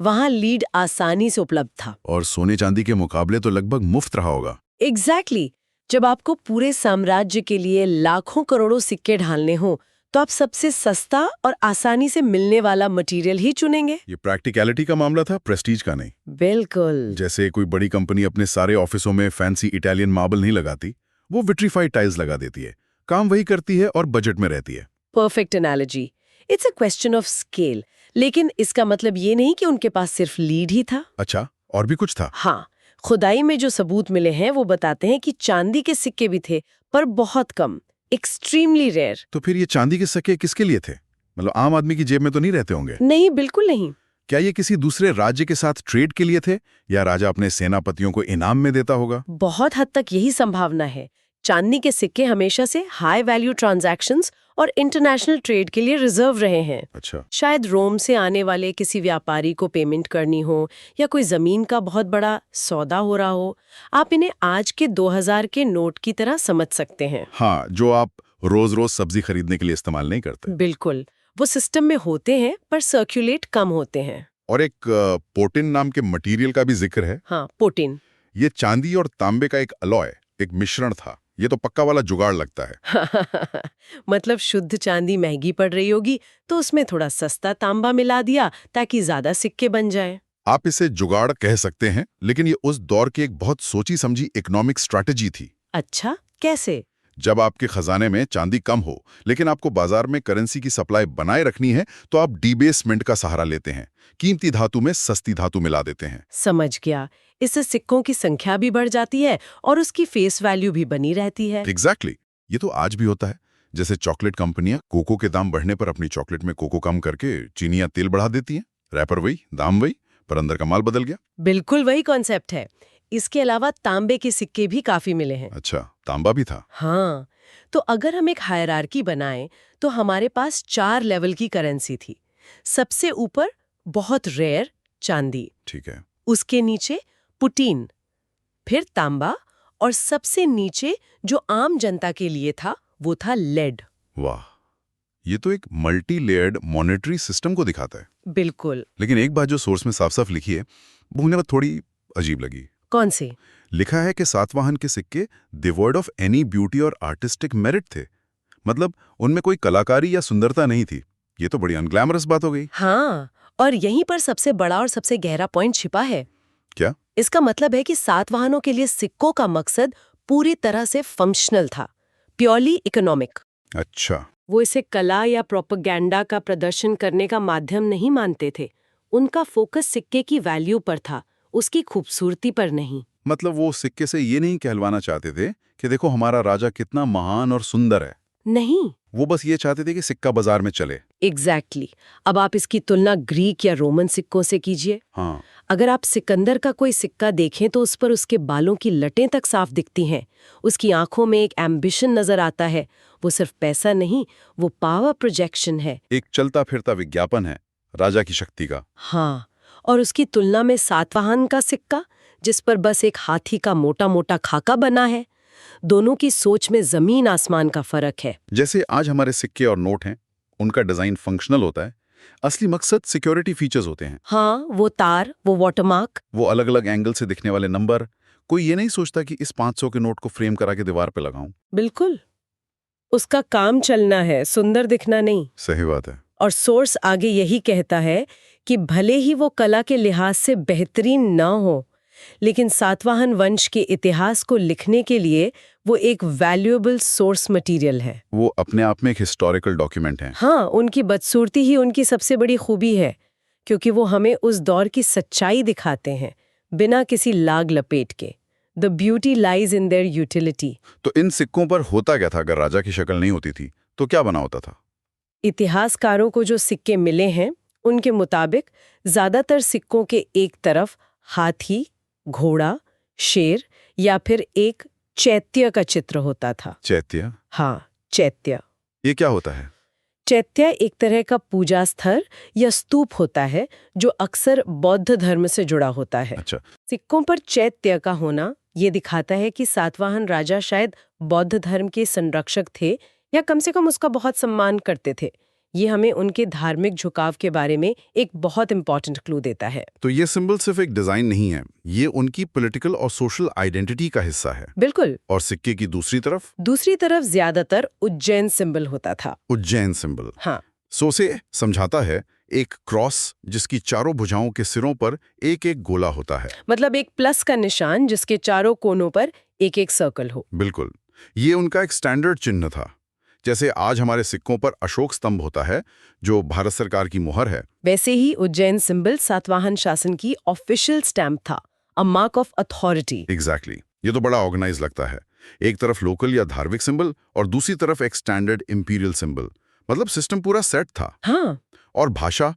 A: वहां लीड आसानी से उपलब्ध था।
C: और सोने चांदी के मुकाबले तो लगभग मुफ्त रहा होगा।
A: एग्जैक्टली। जब आपको पूरे साम्राज्य के लिए लाखों करोड़ों सिक्के ढालने हो तो आप सबसे सस्ता और आसानी से मिलने वाला मटेरियल ही चुनेंगे।
C: ये प्रैक्टिकलिटी का मामला था, प्रेस्टीज का नहीं।
A: बिल्कुल।
C: जैसे कोई बड़ी कंपनी अपने सारे ऑफिसों में फैंसी इटालियन मार्बल नहीं लगाती, वो विट्रीफाइड टाइल्स लगा देती है। काम वही करती है और बजट में रहती है।
A: Perfect analogy. It's a question of scale. लेकिन इसका मतलब ये नहीं कि उनके पास सिर्फ लीड ही था।
C: अच्छा, और भी कुछ था?
A: हाँ, खुदाई में जो सबूत मिले हैं वो बताते हैं कि चांदी के सिक्के भी थे, पर बहुत कम, एक्सट्रीमली रेयर।
C: तो फिर ये चांदी के सिक्के किसके लिए थे? मतलब आम आदमी की जेब में तो नहीं रहते होंगे?
A: नहीं, बिल्कुल नहीं।
C: क्या ये किसी दूसरे राज्य के साथ ट्रेड के लिए थे, या राजा अपने सेनापतियों को इनाम में देता होगा?
A: बहुत हद तक यही संभावना है। चांदी के सिक्के हमेशा से हाई वैल्यू ट्रांजैक्शंस और इंटरनेशनल ट्रेड के लिए रिजर्व रहे हैं।
C: अच्छा।
A: शायद रोम से आने वाले किसी व्यापारी को पेमेंट करनी हो या कोई जमीन का बहुत बड़ा सौदा हो रहा हो। आप इन्हें आज के 2000 के नोट की तरह समझ सकते हैं।
C: हाँ, जो आप रोज रोज सब्जी खरीदने के लिए इस्तेमाल नहीं करते।
A: बिल्कुल। वो सिस्टम में होते हैं पर सर्कुलेट कम होते हैं।
C: और एक पोटिन नाम के मटेरियल का भी जिक्र है।
A: हाँ, पोटिन।
C: ये चांदी और तांबे का एक अलॉय, एक मिश्रण था। ये तो पक्का वाला जुगाड़ लगता है।
A: मतलब शुद्ध चांदी महंगी पड़ रही होगी तो उसमें थोड़ा सस्ता तांबा मिला दिया ताकि ज्यादा सिक्के बन जाएं।
C: आप इसे जुगाड़ कह सकते हैं, लेकिन ये उस दौर की एक बहुत सोची समझी इकोनॉमिक स्ट्रैटेजी थी।
A: अच्छा, कैसे?
C: जब आपके खजाने में चांदी कम हो लेकिन आपको बाजार में करेंसी की सप्लाई बनाए रखनी है, तो आप डीबेसमेंट का सहारा लेते हैं। कीमती धातु में सस्ती धातु मिला देते हैं।
A: समझ गया। इससे सिक्कों की संख्या भी बढ़ जाती है और उसकी फेस वैल्यू भी बनी रहती है।
C: एग्जैक्टली। ये तो आज भी होता है। जैसे चॉकलेट कंपनियां कोको के दाम बढ़ने पर अपनी चॉकलेट में कोको कम करके चीनी या तेल बढ़ा देती हैं। रैपर वही, दाम वही, पर अंदर का माल बदल गया।
A: बिल्कुल वही कॉन्सेप्ट है। इसके अलावा तांबे के सिक्के भी काफी मिले हैं।
C: अच्छा, तांबा भी था?
A: हाँ, तो अगर हम एक हायरार्की बनाएं तो हमारे पास 4 लेवल की करेंसी थी। सबसे ऊपर बहुत रेयर चांदी,
C: ठीक है।
A: उसके नीचे पुटीन, फिर तांबा, और सबसे नीचे जो आम जनता के लिए था वो था लेड।
C: वाह, ये तो एक मल्टी लेयर्ड मॉनेटरी सिस्टम को दिखाता है।
A: बिल्कुल।
C: लेकिन एक बात जो सोर्स में साफ साफ लिखी है, वो मुझे थोड़ी अजीब लगी।
A: कौन से?
C: लिखा है कि सातवाहन के सिक्के डिवॉइड ऑफ एनी ब्यूटी और आर्टिस्टिक मेरिट थे। मतलब उनमें कोई कलाकारी या सुंदरता नहीं थी। ये तो बड़ी अनग्लैमरस बात हो गई।
A: हाँ, और यहीं पर सबसे बड़ा और सबसे गहरा पॉइंट छिपा है।
C: क्या?
A: इसका मतलब है कि सातवाहनों के लिए सिक्कों का मकसद पूरी तरह से फंक्शनल था, प्योरली इकोनॉमिक।
C: अच्छा।
A: वो इसे कला या प्रोपेगेंडा का प्रदर्शन करने का माध्यम नहीं मानते थे। उनका फोकस सिक्के की वैल्यू पर था, उसकी खूबसूरती पर नहीं।
C: मतलब वो सिक्के से ये नहीं कहलवाना चाहते थे कि देखो हमारा राजा कितना महान और सुंदर है।
A: नहीं,
C: वो बस ये चाहते थे कि सिक्का बाजार में चले।
A: एग्जैक्टली। अब आप इसकी तुलना ग्रीक या रोमन सिक्कों से कीजिए।
C: हाँ।
A: अगर आप सिकंदर का कोई सिक्का देखें तो उस पर उसके बालों की लटें तक साफ दिखती हैं। उसकी आंखों में एक एम्बिशन नजर आता है। वो सिर्फ पैसा नहीं, वो पावर प्रोजेक्शन है।
C: एक चलता फिरता विज्ञापन है राजा की शक्ति का।
A: हाँ, और उसकी तुलना में सातवाहन का सिक्का, जिस पर बस एक हाथी का मोटा मोटा खाका बना है, दोनों की सोच में जमीन आसमान का फर्क है।
C: जैसे आज हमारे सिक्के और नोट हैं, उनका डिजाइन फंक्शनल होता है, असली मकसद सिक्योरिटी फीचर्स होते हैं।
A: हाँ, वो तार, वो वाटरमार्क,
C: वो अलग अलग एंगल से दिखने वाले नंबर। कोई ये नहीं सोचता कि इस 500 के नोट को फ्रेम करा के दीवार पे लगाऊं।
A: बिल्कुल। उसका काम चलना है, सुंदर दिखना नहीं।
C: सही बात है।
A: और सोर्स आगे यही कहता है कि भले ही वो कला के लिहाज से बेहतरीन न हो, लेकिन सातवाहन वंश के इतिहास को लिखने के लिए वो एक वैल्यूएबल सोर्स मटेरियल है।
C: वो अपने आप में एक हिस्टोरिकल डॉक्यूमेंट है।
A: हाँ, उनकी बदसूरती ही उनकी सबसे बड़ी खूबी है, क्योंकि वो हमें उस दौर की सच्चाई दिखाते हैं, बिना किसी लाग लपेट के। The beauty lies in their utility.
C: तो इन सिक्कों पर होता क्या था? अगर राजा की शक्ल नहीं होती थी तो क्या बना होता था?
A: इतिहासकारों को जो सिक्के मिले हैं उनके मुताबिक ज्यादातर सिक्कों के एक तरफ हाथी, घोड़ा, शेर या फिर एक चैत्य का चित्र होता था।
C: चैत्य?
A: हाँ, चैत्य।
C: ये क्या होता है?
A: चैत्य एक तरह का पूजा स्थल या स्तूप होता है जो अक्सर बौद्ध धर्म से जुड़ा होता है।
C: अच्छा।
A: सिक्कों पर चैत्य का होना ये दिखाता है कि सातवाहन राजा शायद बौद्ध धर्म के संरक्षक थे या कम से कम उसका बहुत सम्मान करते थे। ये हमें उनके धार्मिक झुकाव के बारे में एक बहुत इंपॉर्टेंट क्लू देता है।
C: तो ये सिंबल सिर्फ एक डिजाइन नहीं है, ये उनकी पॉलिटिकल और सोशल आइडेंटिटी का हिस्सा है।
A: बिल्कुल।
C: और सिक्के की दूसरी तरफ
A: ज्यादातर उज्जैन सिंबल होता था।
C: उज्जैन सिंबल।
A: हाँ।
C: सो से समझाता है एक क्रॉस जिसकी चारों भुजाओं के सिरों पर एक एक गोला होता है।
A: मतलब एक प्लस का निशान जिसके चारों कोनों पर एक एक सर्कल हो।
C: बिल्कुल, ये उनका एक स्टैंडर्ड चिन्ह था। जैसे आज हमारे सिक्कों पर अशोक स्तंभ होता है जो भारत सरकार की मुहर है,
A: वैसे ही उज्जैन सिंबल सातवाहन शासन की ऑफिशियल स्टैम्प था, a mark of authority.
C: Exactly. ये तो बड़ा ऑर्गेनाइज लगता है। एक तरफ लोकल या धार्मिक सिंबल और दूसरी तरफ एक स्टैंडर्ड इंपीरियल सिंबल। मतलब सिस्टम पूरा सेट था।
A: हाँ।
C: और भाषा,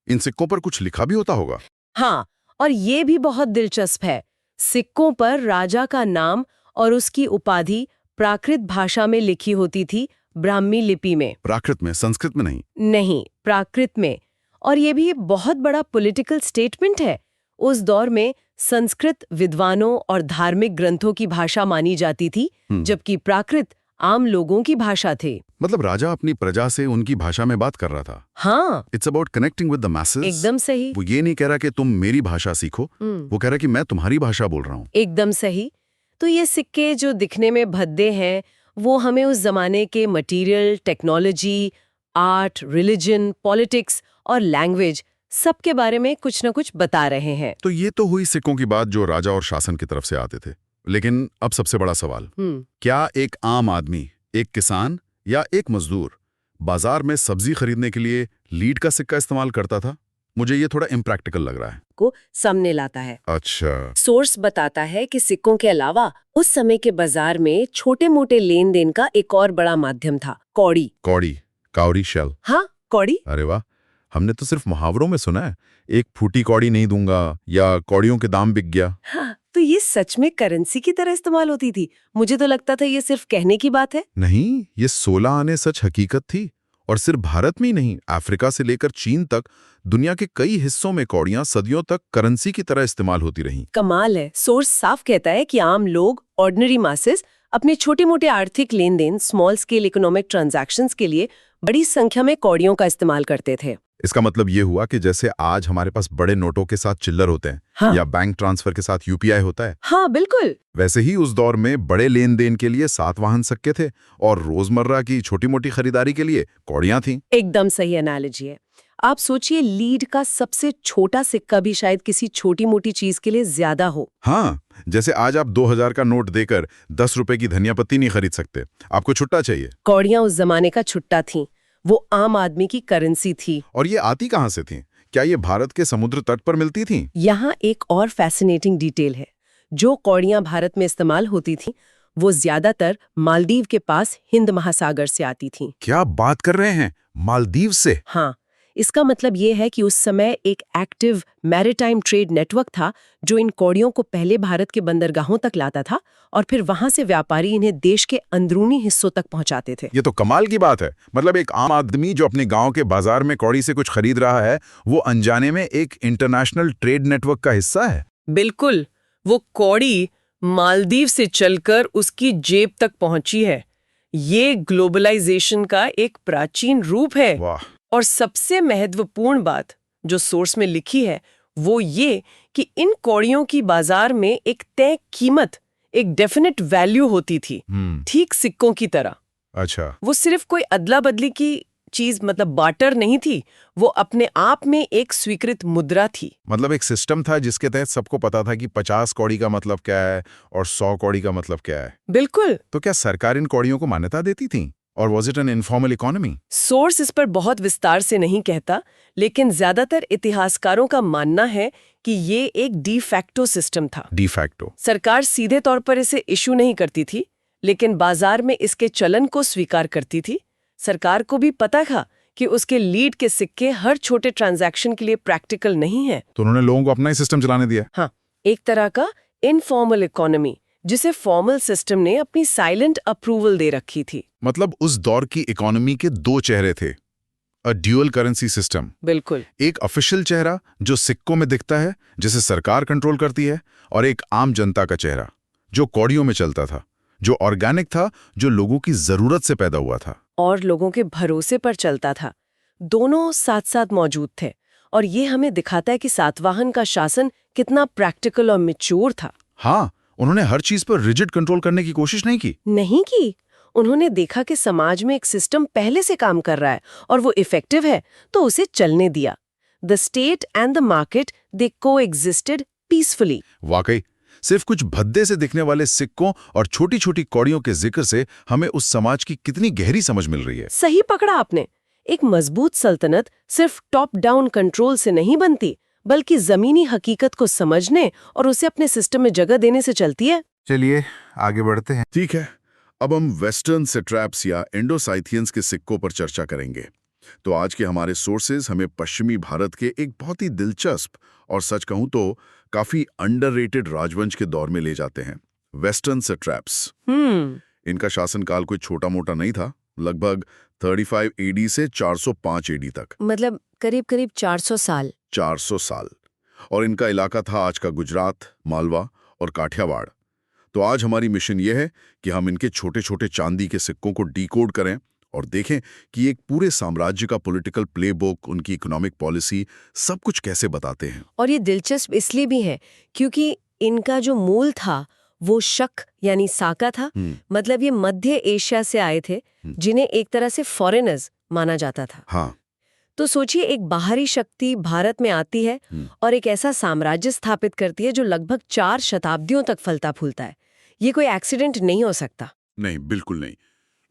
C: इन सिक्कों पर कुछ लिखा भी होता होगा।
A: हाँ, और ये भी बहुत दिलचस्प है। सिक्कों पर राजा का नाम और उसकी उपाधि प्राकृत भाषा में लिखी होती थी, ब्राह्मी लिपि में।
C: प्राकृत में, संस्कृत में नहीं?
A: नहीं, प्राकृत में। और ये भी बहुत बड़ा पॉलिटिकल स्टेटमेंट है। उस दौर में संस्कृत विद्वानों और धार्मिक ग्रंथों की भाषा मानी जाती थी, जबकि प्राकृत आम लोगों की भाषा थे।
C: मतलब राजा अपनी प्रजा से उनकी भाषा में बात कर रहा था।
A: हाँ,
C: it's about connecting with the message.
A: एकदम सही।
C: वो ये नहीं कह रहा कि तुम मेरी भाषा सीखो, वो कह रहा कि मैं तुम्हारी भाषा बोल रहा हूँ।
A: एकदम सही। तो ये सिक्के जो दिखने में भद्दे हैं, वो हमें उस जमाने के material, technology, art, religion, politics और लैंग्वेज सबके बारे में कुछ न कुछ बता रहे हैं।
C: तो ये तो हुई सिक्कों की बात जो राजा और शासन की तरफ से आते थे। लेकिन अब सबसे बड़ा सवाल, क्या एक आम आदमी, एक किसान या एक मजदूर बाजार में सब्जी खरीदने के लिए लीड का सिक्का इस्तेमाल करता था? मुझे ये थोड़ा इम्प्रैक्टिकल लग रहा है।
A: को सामने लाता है।
C: अच्छा।
A: सोर्स बताता है कि सिक्कों के अलावा उस समय के बाजार में छोटे मोटे लेन देन का एक और बड़ा माध्यम था, कौड़ी।
C: कौड़ी, काउरी शेल।
A: हाँ, कौड़ी।
C: अरे वाह, हमने तो सिर्फ मुहावरों में सुना है, एक फूटी कौड़ी नहीं दूंगा या कौड़ियों के दाम बिक गया।
A: हाँ, तो ये सच में करेंसी की तरह इस्तेमाल होती थी? मुझे तो लगता था ये सिर्फ कहने की बात है।
C: नहीं, ये 16 आने सच हकीकत थी। और सिर्फ भारत में ही नहीं, अफ्रीका से लेकर चीन तक दुनिया के कई हिस्सों में कौड़ियां सदियों तक करेंसी की तरह इस्तेमाल होती रहीं।
A: कमाल है। सोर्स साफ कहता है कि आम लोग, ऑर्डिनरी मासेस, अपने छोटे मोटे आर्थिक लेन देन, स्मॉल स्केल इकोनॉमिक ट्रांजैक्शंस के लिए बड़ी संख्या में कौड़ियों का इस्तेमाल करते थे।
C: इसका मतलब ये हुआ कि जैसे आज हमारे पास बड़े नोटों के साथ चिल्लर होते हैं,
A: हाँ।
C: या बैंक ट्रांसफर के साथ यूपीआई होता है।
A: हाँ, बिल्कुल।
C: वैसे ही उस दौर में बड़े लेन देन के लिए सातवाहन सिक्के थे और रोजमर्रा की छोटी मोटी खरीदारी के लिए कौड़ियां थीं।
A: एकदम सही एनालॉजी है। आप सोचिए, लीड का सबसे छोटा सिक्का भी शायद किसी छोटी मोटी चीज के लिए ज्यादा हो।
C: हाँ, जैसे आज आप 2000 का नोट देकर 10 रुपए की धनिया पत्ती नहीं खरीद सकते, आपको छुट्टा चाहिए।
A: कौड़ियां उस जमाने का छुट्टा थीं। वो आम आदमी की करेंसी थी।
C: और ये आती कहाँ से थी? क्या ये भारत के समुद्र तट पर मिलती थी?
A: यहाँ एक और फैसिनेटिंग डिटेल है। जो कौड़ियां भारत में इस्तेमाल होती थीं, वो ज्यादातर मालदीव के पास हिंद महासागर से आती थीं।
C: क्या बात कर रहे हैं, मालदीव से?
A: हाँ, इसका मतलब ये है कि उस समय एक एक्टिव मैरीटाइम ट्रेड नेटवर्क था जो इन कौड़ियों को पहले भारत के बंदरगाहों तक लाता था और फिर वहां से व्यापारी इन्हें देश के अंदरूनी हिस्सों तक पहुंचाते थे।
C: ये तो कमाल की बात है। मतलब एक आम आदमी जो अपने गांव के बाजार में कौड़ी से कुछ खरीद रहा है, वो अनजाने में एक इंटरनेशनल ट्रेड नेटवर्क का हिस्सा है।
A: बिल्कुल, वो कौड़ी मालदीव से चलकर उसकी जेब तक पहुंची है। ये ग्लोबलाइजेशन का एक प्राचीन रूप है।
C: वाह।
A: और सबसे महत्वपूर्ण बात जो सोर्स में लिखी है वो ये कि इन कौड़ियों की बाजार में एक तय कीमत, एक डेफिनेट वैल्यू होती थी, ठीक सिक्कों की तरह।
C: अच्छा।
A: वो सिर्फ कोई अदला बदली की चीज, मतलब बार्टर नहीं थी, वो अपने आप में एक स्वीकृत मुद्रा थी।
C: मतलब एक सिस्टम था जिसके तहत सबको पता था कि 50 कौड़ी का मतलब क्या है और 100 कौड़ी का मतलब क्या है।
A: बिल्कुल।
C: तो क्या सरकार इन कौड़ियों को मान्यता देती थी? और was it an informal economy?
A: Source इस पर बहुत विस्तार से नहीं कहता, लेकिन ज्यादातर इतिहासकारों का मानना है कि ये एक डी फैक्टो सिस्टम था।
C: De facto.
A: सरकार सीधे तौर पर इसे इशू नहीं करती थी, लेकिन बाजार में इसके चलन को स्वीकार करती थी। सरकार को भी पता था कि उसके लीड के सिक्के हर छोटे ट्रांजैक्शन के लिए प्रैक्टिकल नहीं है।
D: तो उन्होंने लोगों को अपना ही सिस्टम चलाने दिया।
A: हाँ, एक तरह का इनफॉर्मल इकोनॉमी, जिसे फॉर्मल सिस्टम ने अपनी साइलेंट अप्रूवल दे रखी थी।
B: मतलब उस दौर की इकोनॉमी के दो चेहरे थे, अ ड्यूअल करेंसी सिस्टम।
A: बिल्कुल।
B: एक ऑफिशियल चेहरा जो सिक्कों में दिखता है, जिसे सरकार कंट्रोल करती है, और एक आम जनता का चेहरा जो कौड़ियों में चलता था, जो ऑर्गेनिक था, जो लोगों की जरूरत से पैदा हुआ था
A: और लोगों के भरोसे पर चलता था। दोनों साथ साथ मौजूद थे, और ये हमें दिखाता है कि सातवाहन का शासन कितना प्रैक्टिकल और मैच्योर था।
B: हाँ, उन्होंने हर चीज पर रिजिड कंट्रोल करने की कोशिश नहीं की।
A: नहीं की। उन्होंने देखा कि समाज में एक सिस्टम पहले से काम कर रहा है और वो इफेक्टिव है, तो उसे चलने दिया। The state and the market, they coexisted peacefully.
B: वाकई, सिर्फ कुछ भद्दे से दिखने वाले सिक्कों और छोटी छोटी कौड़ियों के जिक्र से हमें उस समाज की कितनी गहरी समझ मिल रही है।
A: सही पकड़ा आपने। एक मजबूत सल्तनत सिर्फ टॉप डाउन कंट्रोल से नहीं बनती, बल्कि जमीनी हकीकत को समझने और उसे अपने सिस्टम में जगह देने से चलती है।
D: चलिए आगे बढ़ते हैं।
C: ठीक है, अब हम वेस्टर्न सेट्रैप्स या इंडो-साइथियंस के सिक्कों पर चर्चा करेंगे। तो आज के हमारे सोर्सेज हमें पश्चिमी भारत के एक बहुत ही दिलचस्प और सच कहूं तो काफी अंडररेटेड राजवंश के दौर में ले जाते हैं, वेस्टर्न सेट्रैप्स। इनका शासनकाल कोई छोटा मोटा नहीं था, लगभग 35 एडी से 405 एडी तक।
A: मतलब करीब करीब 400 साल।
C: 400 साल। और इनका इलाका था आज का गुजरात, मालवा और काठियावाड़। तो आज हमारी मिशन यह है कि हम इनके छोटे छोटे चांदी के सिक्कों को डिकोड करें और देखें कि एक पूरे साम्राज्य का पॉलिटिकल प्लेबुक, उनकी इकोनॉमिक पॉलिसी, सब कुछ कैसे बताते हैं।
A: और ये दिलचस्प इसलिए भी है क्योंकि इनका जो मूल था वो शक यानी साका था। मतलब ये मध्य एशिया से आए थे, जिन्हें एक तरह से फॉरेनर्स माना जाता था।
C: हाँ,
A: तो सोचिए, एक बाहरी शक्ति भारत में आती है और एक ऐसा साम्राज्य स्थापित करती है जो लगभग 4 शताब्दियों तक फलता फूलता है। ये कोई एक्सीडेंट नहीं हो सकता।
C: नहीं, बिल्कुल नहीं।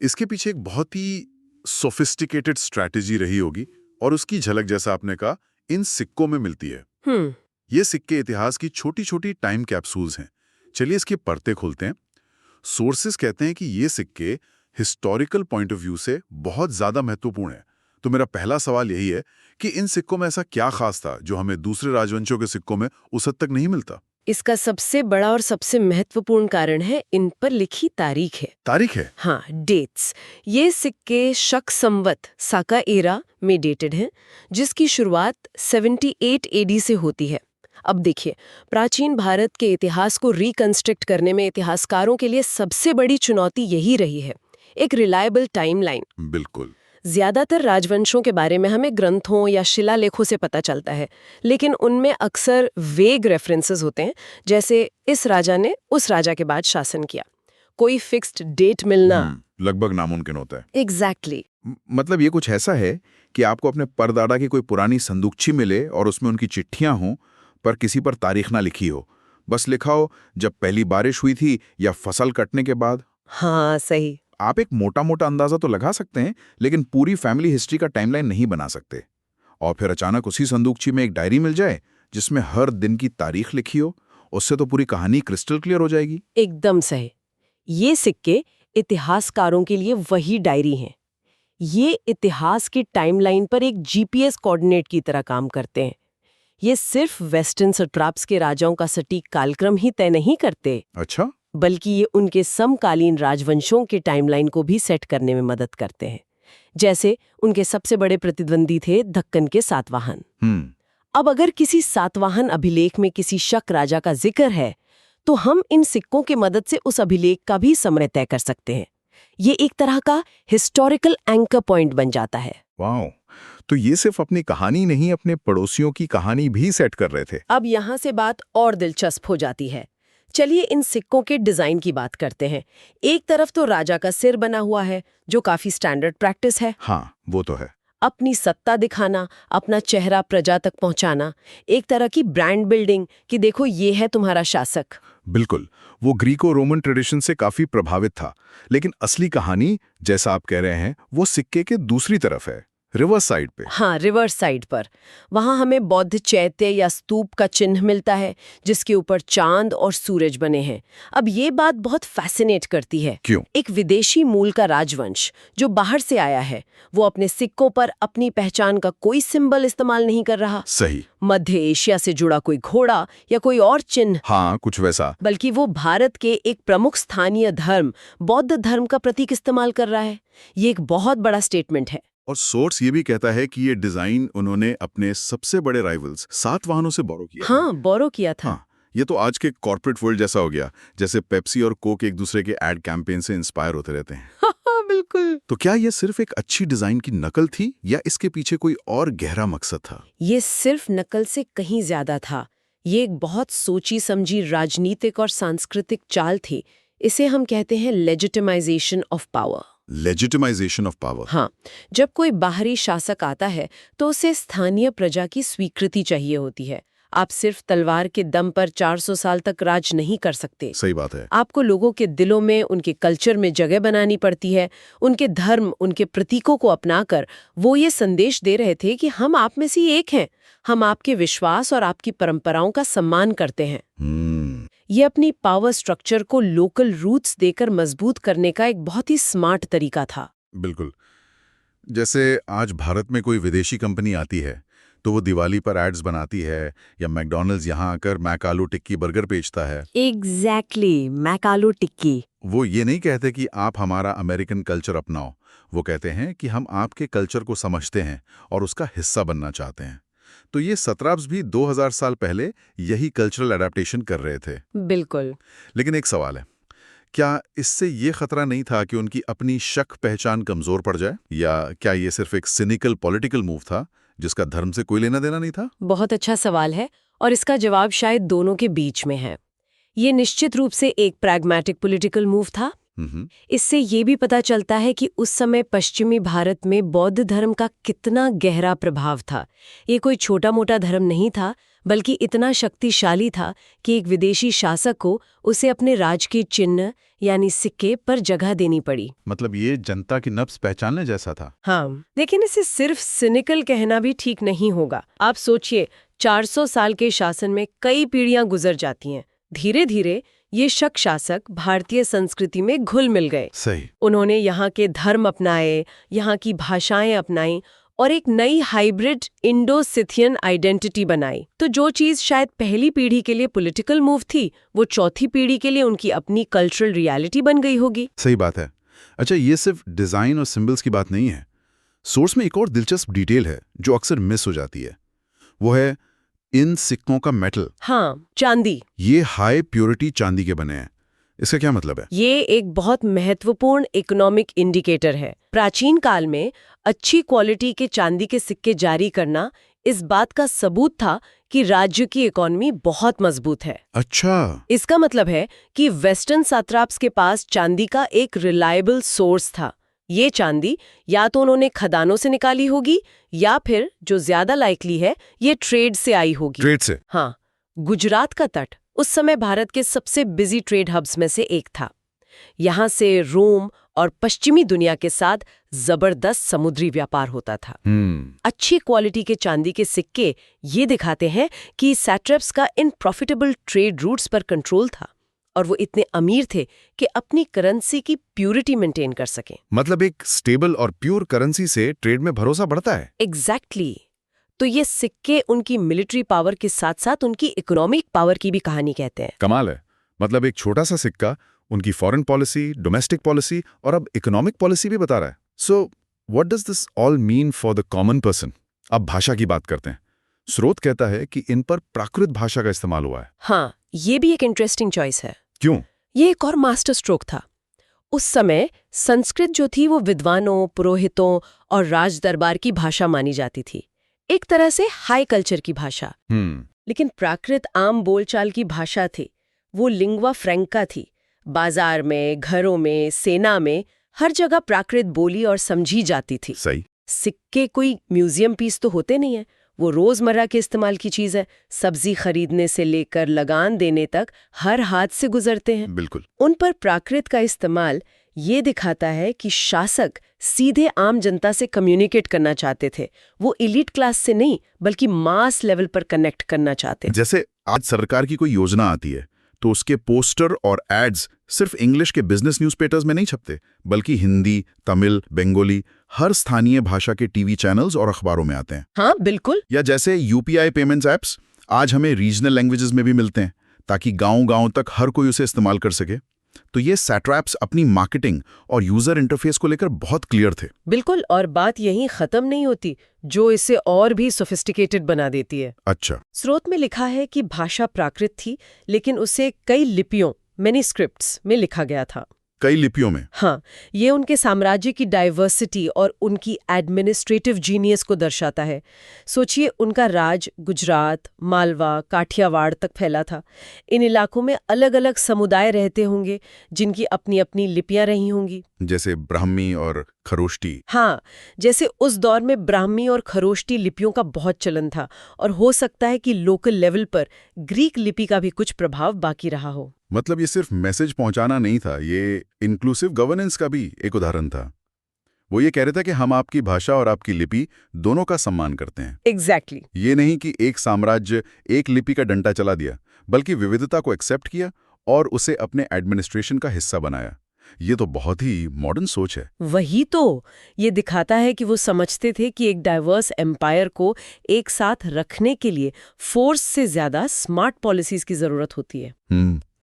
C: इसके पीछे एक बहुत ही सोफिस्टिकेटेड स्ट्रैटेजी रही होगी और उसकी झलक, जैसा आपने कहा, इन सिक्कों में मिलती है। ये सिक्के इतिहास की छोटी छोटी टाइम कैप्सूल्स हैं। चलिए इसकी परतें खोलते हैं। सोर्सेस कहते हैं कि ये सिक्के हिस्टोरिकल पॉइंट ऑफ व्यू से बहुत ज्यादा महत्वपूर्ण है। तो मेरा पहला सवाल यही है कि इन सिक्कों में ऐसा क्या खास था जो हमें दूसरे राजवंशों के सिक्कों में उस हद तक नहीं मिलता।
A: इसका सबसे बड़ा और सबसे महत्वपूर्ण कारण है इन पर लिखी तारीख है।
C: तारीख है?
A: हाँ, डेट्स। ये सिक्के शक संवत साका एरा में डेटेड हैं, जिसकी शुरुआत 78 एडी से होती है। अब देखिए, प्राचीन भारत के इतिहास को रिकंस्ट्रक्ट करने में इतिहासकारों के लिए सबसे बड़ी चुनौती यही रही है, एक रिलायबल टाइमलाइन।
C: बिल्कुल।
A: ज्यादातर राजवंशों के बारे में हमें ग्रंथों या शिलालेखों से पता चलता है, लेकिन उनमें अक्सर वेग रेफरेंसेस होते हैं, जैसे इस राजा ने उस राजा के बाद शासन किया। कोई फिक्स्ड डेट मिलना
C: लगभग नामुमकिन होता है।
A: एग्जैक्टली।
D: मतलब ये कुछ ऐसा है कि आपको अपने परदादा की कोई पुरानी संदूकची मिले और उसमें उनकी चिट्ठियां हों, पर किसी पर तारीख ना लिखी हो, बस लिखा हो जब पहली बारिश हुई थी या फसल कटने के बाद।
A: हाँ, सही।
D: आप एक मोटा मोटा अंदाजा तो लगा सकते हैं, लेकिन पूरी फैमिली हिस्ट्री का टाइमलाइन नहीं बना सकते। और फिर अचानक उसी संदूकची में एक डायरी मिल जाए जिसमें हर दिन की तारीख लिखी हो, उससे तो पूरी कहानी क्रिस्टल क्लियर हो जाएगी।
A: एकदम सही। ये सिक्के इतिहासकारों के लिए वही डायरी हैं। ये इतिहास की टाइमलाइन पर एक जीपीएस कोऑर्डिनेट की तरह काम करते हैं। ये सिर्फ वेस्टर्न सट्राप्स के राजाओं का सटीक कालक्रम ही तय नहीं करते।
D: अच्छा।
A: बल्कि ये उनके समकालीन राजवंशों के टाइमलाइन को भी सेट करने में मदद करते हैं। जैसे उनके सबसे बड़े प्रतिद्वंदी थे दक्कन के सातवाहन। अब अगर किसी सातवाहन अभिलेख में किसी शक राजा का जिक्र है, तो हम इन सिक्कों की मदद से उस अभिलेख का भी समय तय कर सकते हैं। ये एक तरह का हिस्टोरिकल एंकर पॉइंट बन जाता है।
D: वाह, तो ये सिर्फ अपनी कहानी नहीं, अपने पड़ोसियों की कहानी भी सेट कर रहे थे।
A: अब यहाँ से बात और दिलचस्प हो जाती है। चलिए इन सिक्कों के डिजाइन की बात करते हैं। एक तरफ तो राजा का सिर बना हुआ है, जो काफी स्टैंडर्ड प्रैक्टिस है।
D: हाँ, वो तो है।
A: अपनी सत्ता दिखाना, अपना चेहरा प्रजा तक पहुंचाना, एक तरह की ब्रांड बिल्डिंग कि देखो ये है तुम्हारा शासक।
D: बिल्कुल, वो ग्रीको रोमन ट्रेडिशन से काफी प्रभावित था। लेकिन असली कहानी, जैसा आप कह रहे हैं, वो सिक्के के दूसरी तरफ है।
C: रिवर्स साइड पे।
A: हाँ, रिवर्स साइड पर। वहाँ हमें बौद्ध चैत्य या स्तूप का चिन्ह मिलता है जिसके ऊपर चांद और सूरज बने हैं। अब ये बात बहुत फैसिनेट करती है।
C: क्यों?
A: एक विदेशी मूल का राजवंश जो बाहर से आया है, वो अपने सिक्कों पर अपनी पहचान का कोई सिंबल इस्तेमाल नहीं कर रहा।
C: सही।
A: मध्य एशिया से जुड़ा कोई घोड़ा या कोई और चिन्ह,
C: हाँ, कुछ वैसा।
A: बल्कि वो भारत के एक प्रमुख स्थानीय धर्म बौद्ध धर्म का प्रतीक इस्तेमाल कर रहा है। ये एक बहुत बड़ा स्टेटमेंट है।
C: और सोर्स ये भी कहता है कि ये डिजाइन उन्होंने अपने सबसे बड़े राइवल्स सातवाहनों से बोरो किया।
A: हाँ, बोरो किया था।
C: हाँ, ये तो आज के कॉर्पोरेट वर्ल्ड जैसा हो गया, जैसे पेप्सी और कोक एक दूसरे के एड कैंपेन से इंस्पायर होते रहते हैं।
A: हाँ, बिल्कुल।
C: तो क्या ये सिर्फ एक अच्छी डिजाइन की नकल थी या इसके पीछे कोई और गहरा मकसद था?
A: ये सिर्फ नकल से कहीं ज्यादा था। ये एक बहुत सोची समझी राजनीतिक और सांस्कृतिक चाल थी। इसे हम कहते हैं legitimisation of power.
C: Legitimisation of power.
A: हाँ, जब कोई बाहरी शासक आता है तो उसे स्थानीय प्रजा की स्वीकृति चाहिए होती है। आप सिर्फ तलवार के दम पर 400 साल तक राज नहीं कर सकते।
C: सही बात है।
A: आपको लोगों के दिलों में, उनके कल्चर में जगह बनानी पड़ती है। उनके धर्म, उनके प्रतीकों को अपनाकर वो ये संदेश दे रहे थे कि हम आप में से एक हैं। हम आपके विश्वास और आपकी परंपराओं का सम्मान करते हैं। ये अपनी पावर स्ट्रक्चर को लोकल रूट्स देकर मजबूत करने का एक बहुत ही स्मार्ट तरीका था।
B: बिल्कुल। जैसे आज भारत में कोई विदेशी कंपनी आती है तो वो दिवाली पर एड्स बनाती है, या मैकडॉनल्ड्स यहाँ आकर मैक आलू टिक्की बर्गर बेचता है।
A: एग्जैक्टली, मैक आलू टिक्की।
B: वो ये नहीं कहते कि आप हमारा अमेरिकन कल्चर अपनाओ, वो कहते हैं कि हम आपके कल्चर को समझते हैं और उसका हिस्सा बनना चाहते हैं। तो ये सतराब्स भी 2000 साल पहले यही कल्चरल एडेप्टेशन कर रहे थे।
A: बिल्कुल।
B: लेकिन एक सवाल है, क्या इससे ये खतरा नहीं था कि उनकी अपनी शक पहचान कमजोर पड़ जाए, या क्या ये सिर्फ एक सिनिकल पॉलिटिकल मूव था जिसका धर्म से कोई लेना देना नहीं था?
A: बहुत अच्छा सवाल है और इसका जवाब शायद दोनों के बीच में है। ये निश्चित रूप से एक प्रैग्मैटिक पॉलिटिकल मूव था। इससे ये भी पता चलता है कि उस समय पश्चिमी भारत में बौद्ध धर्म का कितना गहरा प्रभाव था। ये कोई छोटा मोटा धर्म नहीं था, बल्कि इतना शक्तिशाली था कि एक विदेशी शासक को उसे अपने राज के चिन्ह यानी सिक्के पर जगह देनी पड़ी।
B: मतलब ये जनता की नब्ज पहचानने जैसा था।
A: हाँ, लेकिन इसे सिर्फ सिनिकल कहना भी ठीक नहीं होगा। आप सोचिए, 400 साल के शासन में कई पीढ़ियां गुजर जाती हैं। धीरे धीरे ये शक शासक भारतीय संस्कृति में घुल मिल गए।
B: सही।
A: उन्होंने यहाँ के धर्म अपनाए, यहाँ की भाषाएं अपनाई और एक नई हाइब्रिड इंडो-सिथियन आइडेंटिटी बनाई। तो जो चीज शायद पहली पीढ़ी के लिए पॉलिटिकल मूव थी, वो चौथी पीढ़ी के लिए उनकी अपनी कल्चरल रियलिटी बन गई होगी।
B: सही बात है। अच्छा, ये सिर्फ डिजाइन और सिंबल्स की बात नहीं है। सोर्स में एक और दिलचस्प डिटेल है जो अक्सर मिस हो जाती है। वो है इन सिक्कों का मेटल।
A: हाँ, चांदी।
B: ये हाई प्योरिटी चांदी के बने हैं। इसका क्या मतलब है?
A: ये एक बहुत महत्वपूर्ण इकोनॉमिक इंडिकेटर है। प्राचीन काल में अच्छी क्वालिटी के चांदी के सिक्के जारी करना इस बात का सबूत था कि राज्य की इकोनॉमी बहुत मजबूत है।
B: अच्छा।
A: इसका मतलब है कि वेस्टर्न सात्राप्स के पास चांदी का एक रिलायबल सोर्स था। ये चांदी या तो उन्होंने खदानों से निकाली होगी, या फिर जो ज्यादा लाइकली है, ये ट्रेड से आई होगी।
B: ट्रेड से?
A: हाँ, गुजरात का तट उस समय भारत के सबसे बिजी ट्रेड हब्स में से एक था। यहाँ से रोम और पश्चिमी दुनिया के साथ जबरदस्त समुद्री व्यापार होता था। अच्छी क्वालिटी के चांदी के सिक्के ये दिखाते हैं कि सैट्रप्स का इन प्रॉफिटेबल ट्रेड रूट्स पर कंट्रोल था और वो इतने अमीर थे कि अपनी करेंसी की प्यूरिटी मेंटेन कर सकें।
B: मतलब एक स्टेबल और प्योर करेंसी से ट्रेड में भरोसा बढ़ता है।
A: एग्जैक्टली। तो ये सिक्के उनकी मिलिट्री पावर के साथ साथ उनकी इकोनॉमिक पावर की भी कहानी कहते हैं।
B: कमाल है। मतलब एक छोटा सा सिक्का उनकी फॉरेन पॉलिसी, डोमेस्टिक पॉलिसी और अब इकोनॉमिक पॉलिसी भी बता रहा है। सो what does this all mean for the common person? अब भाषा की बात करते हैं। स्रोत कहता है कि इन पर प्राकृत भाषा का इस्तेमाल हुआ है।
A: हाँ, ये भी एक इंटरेस्टिंग चॉइस है।
B: क्यों?
A: ये एक और मास्टर स्ट्रोक था। उस समय संस्कृत जो थी वो विद्वानों, पुरोहितों और राज दरबार की भाषा मानी जाती थी, एक तरह से हाई कल्चर की भाषा। लेकिन प्राकृत आम बोलचाल की भाषा थी। वो लिंग्वा फ्रैंका थी। बाजार में, घरों में, सेना में, हर जगह प्राकृत बोली और समझी जाती थी।
B: सही।
A: सिक्के कोई म्यूजियम पीस तो होते नहीं है, वो रोजमर्रा के इस्तेमाल की चीज है। सब्जी खरीदने से लेकर लगान देने तक हर हाथ से गुजरते हैं।
B: बिल्कुल।
A: उन पर प्राकृत का इस्तेमाल ये दिखाता है कि शासक सीधे आम जनता से कम्युनिकेट करना चाहते थे। वो एलीट क्लास से नहीं, बल्कि मास लेवल पर कनेक्ट करना चाहते थे।
C: जैसे आज सरकार की कोई योजना आती है तो उसके पोस्टर और एड्स सिर्फ इंग्लिश के बिजनेस न्यूज़पेपर्स में नहीं छपते, बल्कि हिंदी, तमिल, बंगाली, हर स्थानीय भाषा के टीवी चैनल्स और अखबारों में आते हैं।
A: हाँ बिल्कुल।
C: या जैसे यूपीआई पेमेंट्स ऐप्स आज हमें रीजनल लैंग्वेजेस में भी मिलते हैं, ताकि गांव-गांव तक हर कोई उसे इस्तेमाल कर सके। तो ये सैट्रैप्स अपनी मार्केटिंग और यूजर इंटरफेस को लेकर बहुत क्लियर थे।
A: बिल्कुल, और बात यहीं खत्म नहीं होती, जो इसे और भी सोफिस्टिकेटेड बना देती है।
C: अच्छा।
A: स्रोत में लिखा है कि भाषा प्राकृत थी, लेकिन उसे कई लिपियों मैन्युस्क्रिप्ट्स में लिखा गया था।
C: कई लिपियों में?
A: हाँ, ये उनके साम्राज्य की डाइवर्सिटी और उनकी एडमिनिस्ट्रेटिव जीनियस को दर्शाता है। सोचिए, उनका राज गुजरात, मालवा, काठियावाड़ तक फैला था। इन इलाकों में अलग अलग समुदाय रहते होंगे, जिनकी अपनी अपनी लिपियां रही होंगी।
C: जैसे ब्राह्मी और खरोष्टी।
A: हाँ, जैसे उस दौर में ब्राह्मी और खरोष्टी लिपियों का बहुत चलन था, और हो सकता है कि लोकल लेवल पर ग्रीक लिपि का भी कुछ प्रभाव बाकी रहा हो।
C: मतलब ये सिर्फ मैसेज पहुंचाना नहीं था, ये इंक्लूसिव गवर्नेंस का भी एक उदाहरण था। वो ये कह रहे थे कि हम आपकी भाषा और आपकी लिपि दोनों का सम्मान करते हैं।
A: एग्जैक्टली।
C: ये नहीं कि एक साम्राज्य एक लिपि का डंडा चला दिया, बल्कि विविधता को एक्सेप्ट किया और उसे अपने एडमिनिस्ट्रेशन का हिस्सा बनाया। ये तो बहुत ही मॉडर्न सोच है।
A: वही तो, ये दिखाता है कि वो समझते थे कि एक डाइवर्स एम्पायर को एक साथ रखने के लिए फोर्स से ज्यादा स्मार्ट पॉलिसीज की जरूरत होती है।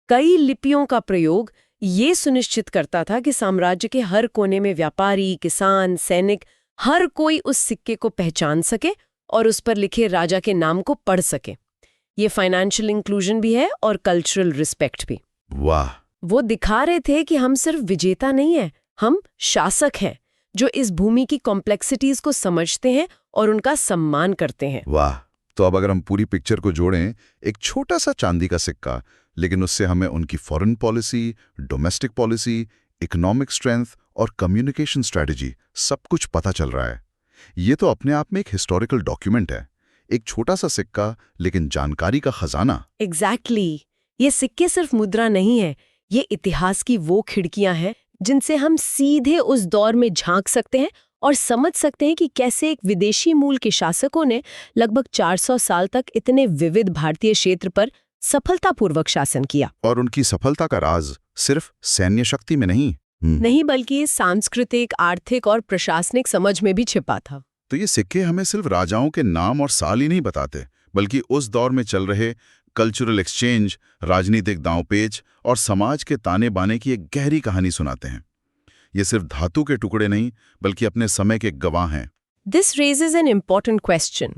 A: कई लिपियों का प्रयोग ये सुनिश्चित करता था कि साम्राज्य के हर कोने में व्यापारी, किसान, सैनिक, हर कोई उस सिक्के को पहचान सके और उस पर लिखे राजा के नाम को पढ़ सके। ये फाइनेंशियल इंक्लूजन भी है और कल्चरल रिस्पेक्ट भी।
C: वाह।
A: वो दिखा रहे थे कि हम सिर्फ विजेता नहीं हैं, हम शासक हैं, जो इस भूमि की कॉम्प्लेक्सिटीज को समझते हैं और उनका सम्मान करते हैं।
C: वाह। तो अब अगर हम पूरी पिक्चर को जोड़ें, एक छोटा सा चांदी का सिक्का, लेकिन उससे हमें उनकी foreign policy, domestic policy, economic strength और कम्युनिकेशन स्ट्रेटजी सब कुछ पता चल रहा है। ये तो अपने आप में एक हिस्टोरिकल डॉक्यूमेंट है। एक छोटा सा सिक्का, लेकिन जानकारी का खजाना।
A: एग्जैक्टली। ये सिक्के सिर्फ मुद्रा नहीं है, ये इतिहास की वो खिड़कियां हैं जिनसे हम सीधे उस दौर में झांक सकते हैं और समझ सकते हैं कि कैसे एक विदेशी मूल के शासकों ने लगभग 400 साल तक इतने विविध भारतीय क्षेत्र पर सफलतापूर्वक शासन किया।
C: और उनकी सफलता का राज सिर्फ सैन्य शक्ति में नहीं,
A: बल्कि सांस्कृतिक, आर्थिक और प्रशासनिक समझ में भी छिपा था।
C: तो ये सिक्के हमें सिर्फ राजाओं के नाम और साल ही नहीं बताते, बल्कि उस दौर में चल रहे कल्चरल एक्सचेंज, राजनीतिक दांवपेच और समाज के ताने बाने की एक गहरी कहानी सुनाते हैं। ये सिर्फ धातु के टुकड़े नहीं, बल्कि अपने समय के गवाह हैं।
A: This raises an important question.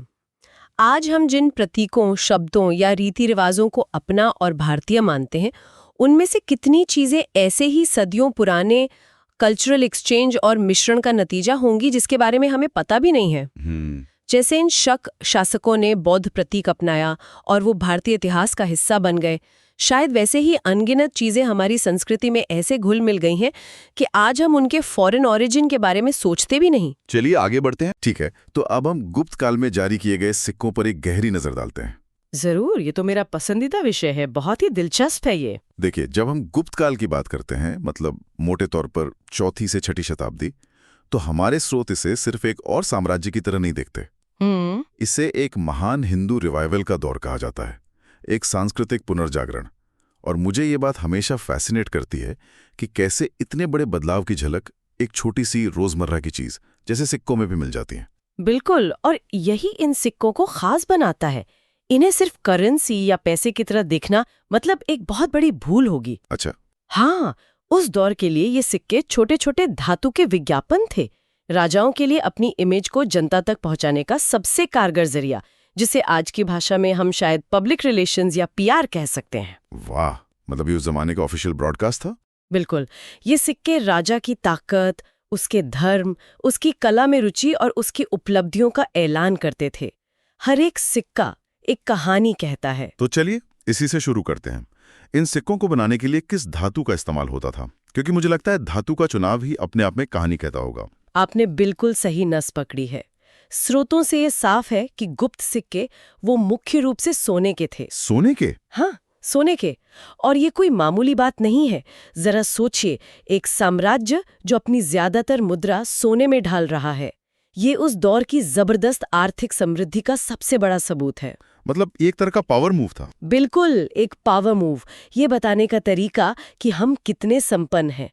A: आज हम जिन प्रतीकों, शब्दों या रीति रिवाजों को अपना और भारतीय मानते हैं, उनमें से कितनी चीजें ऐसे ही सदियों पुराने कल्चरल एक्सचेंज और मिश्रण का नतीजा होंगी जिसके बारे में हमें पता भी नहीं है। जैसे इन शक शासकों ने बौद्ध प्रतीक अपनाया और वो भारतीय इतिहास का हिस्सा बन गए, शायद वैसे ही अनगिनत चीजें हमारी संस्कृति में ऐसे घुल मिल गई हैं कि आज हम उनके फॉरेन ओरिजिन के बारे में सोचते भी नहीं।
C: चलिए आगे बढ़ते हैं। ठीक है, तो अब हम गुप्त काल में जारी किए गए सिक्कों पर एक गहरी नजर डालते हैं।
A: जरूर, ये तो मेरा पसंदीदा विषय है, बहुत ही दिलचस्प है ये।
C: देखिए, जब हम गुप्त काल की बात करते हैं, मतलब मोटे तौर पर 4वीं से 6वीं शताब्दी, तो हमारे स्रोत इसे सिर्फ एक और साम्राज्य की तरह नहीं देखते। इसे एक महान हिंदू रिवाइवल का दौर कहा जाता है, एक सांस्कृतिक पुनर्जागरण। और मुझे ये बात हमेशा फैसिनेट करती है कि कैसे इतने बड़े बदलाव की झलक एक छोटी सी रोजमर्रा की चीज जैसे सिक्कों में भी मिल जाती है।
A: बिल्कुल, और यही इन सिक्कों को खास बनाता है। इन्हें सिर्फ करेंसी या पैसे की तरह देखना मतलब एक बहुत बड़ी भूल होगी।
C: अच्छा।
A: हाँ, उस दौर के लिए ये सिक्के छोटे छोटे धातु के विज्ञापन थे, राजाओं के लिए अपनी इमेज को जनता तक पहुंचाने का सबसे कारगर जरिया, जिसे आज की भाषा में हम शायद पब्लिक रिलेशंस या पीआर कह सकते हैं।
C: वाह, मतलब ये उस जमाने का ऑफिशियल ब्रॉडकास्ट था।
A: बिल्कुल, ये सिक्के राजा की ताकत, उसके धर्म, उसकी कला में रुचि और उसकी उपलब्धियों का ऐलान करते थे। हर एक सिक्का एक कहानी कहता है।
C: तो चलिए इसी से शुरू करते हैं। इन सिक्कों को बनाने के लिए किस धातु का इस्तेमाल होता था? क्योंकि मुझे लगता है धातु का चुनाव ही अपने आप में कहानी कहता होगा।
A: आपने बिल्कुल सही नस पकड़ी है। स्रोतों से ये साफ है कि गुप्त सिक्के वो मुख्य रूप से सोने के थे।
C: सोने के?
A: हाँ, सोने के। और ये कोई मामूली बात नहीं है। जरा सोचिए, एक साम्राज्य जो अपनी ज्यादातर मुद्रा सोने में ढाल रहा है। ये उस दौर की जबरदस्त आर्थिक समृद्धि का सबसे बड़ा सबूत है।
C: मतलब एक तरह का पावर मूव था।
A: बिल्कुल, एक पावर मूव। ये बताने का तरीका कि हम कितने संपन्न हैं।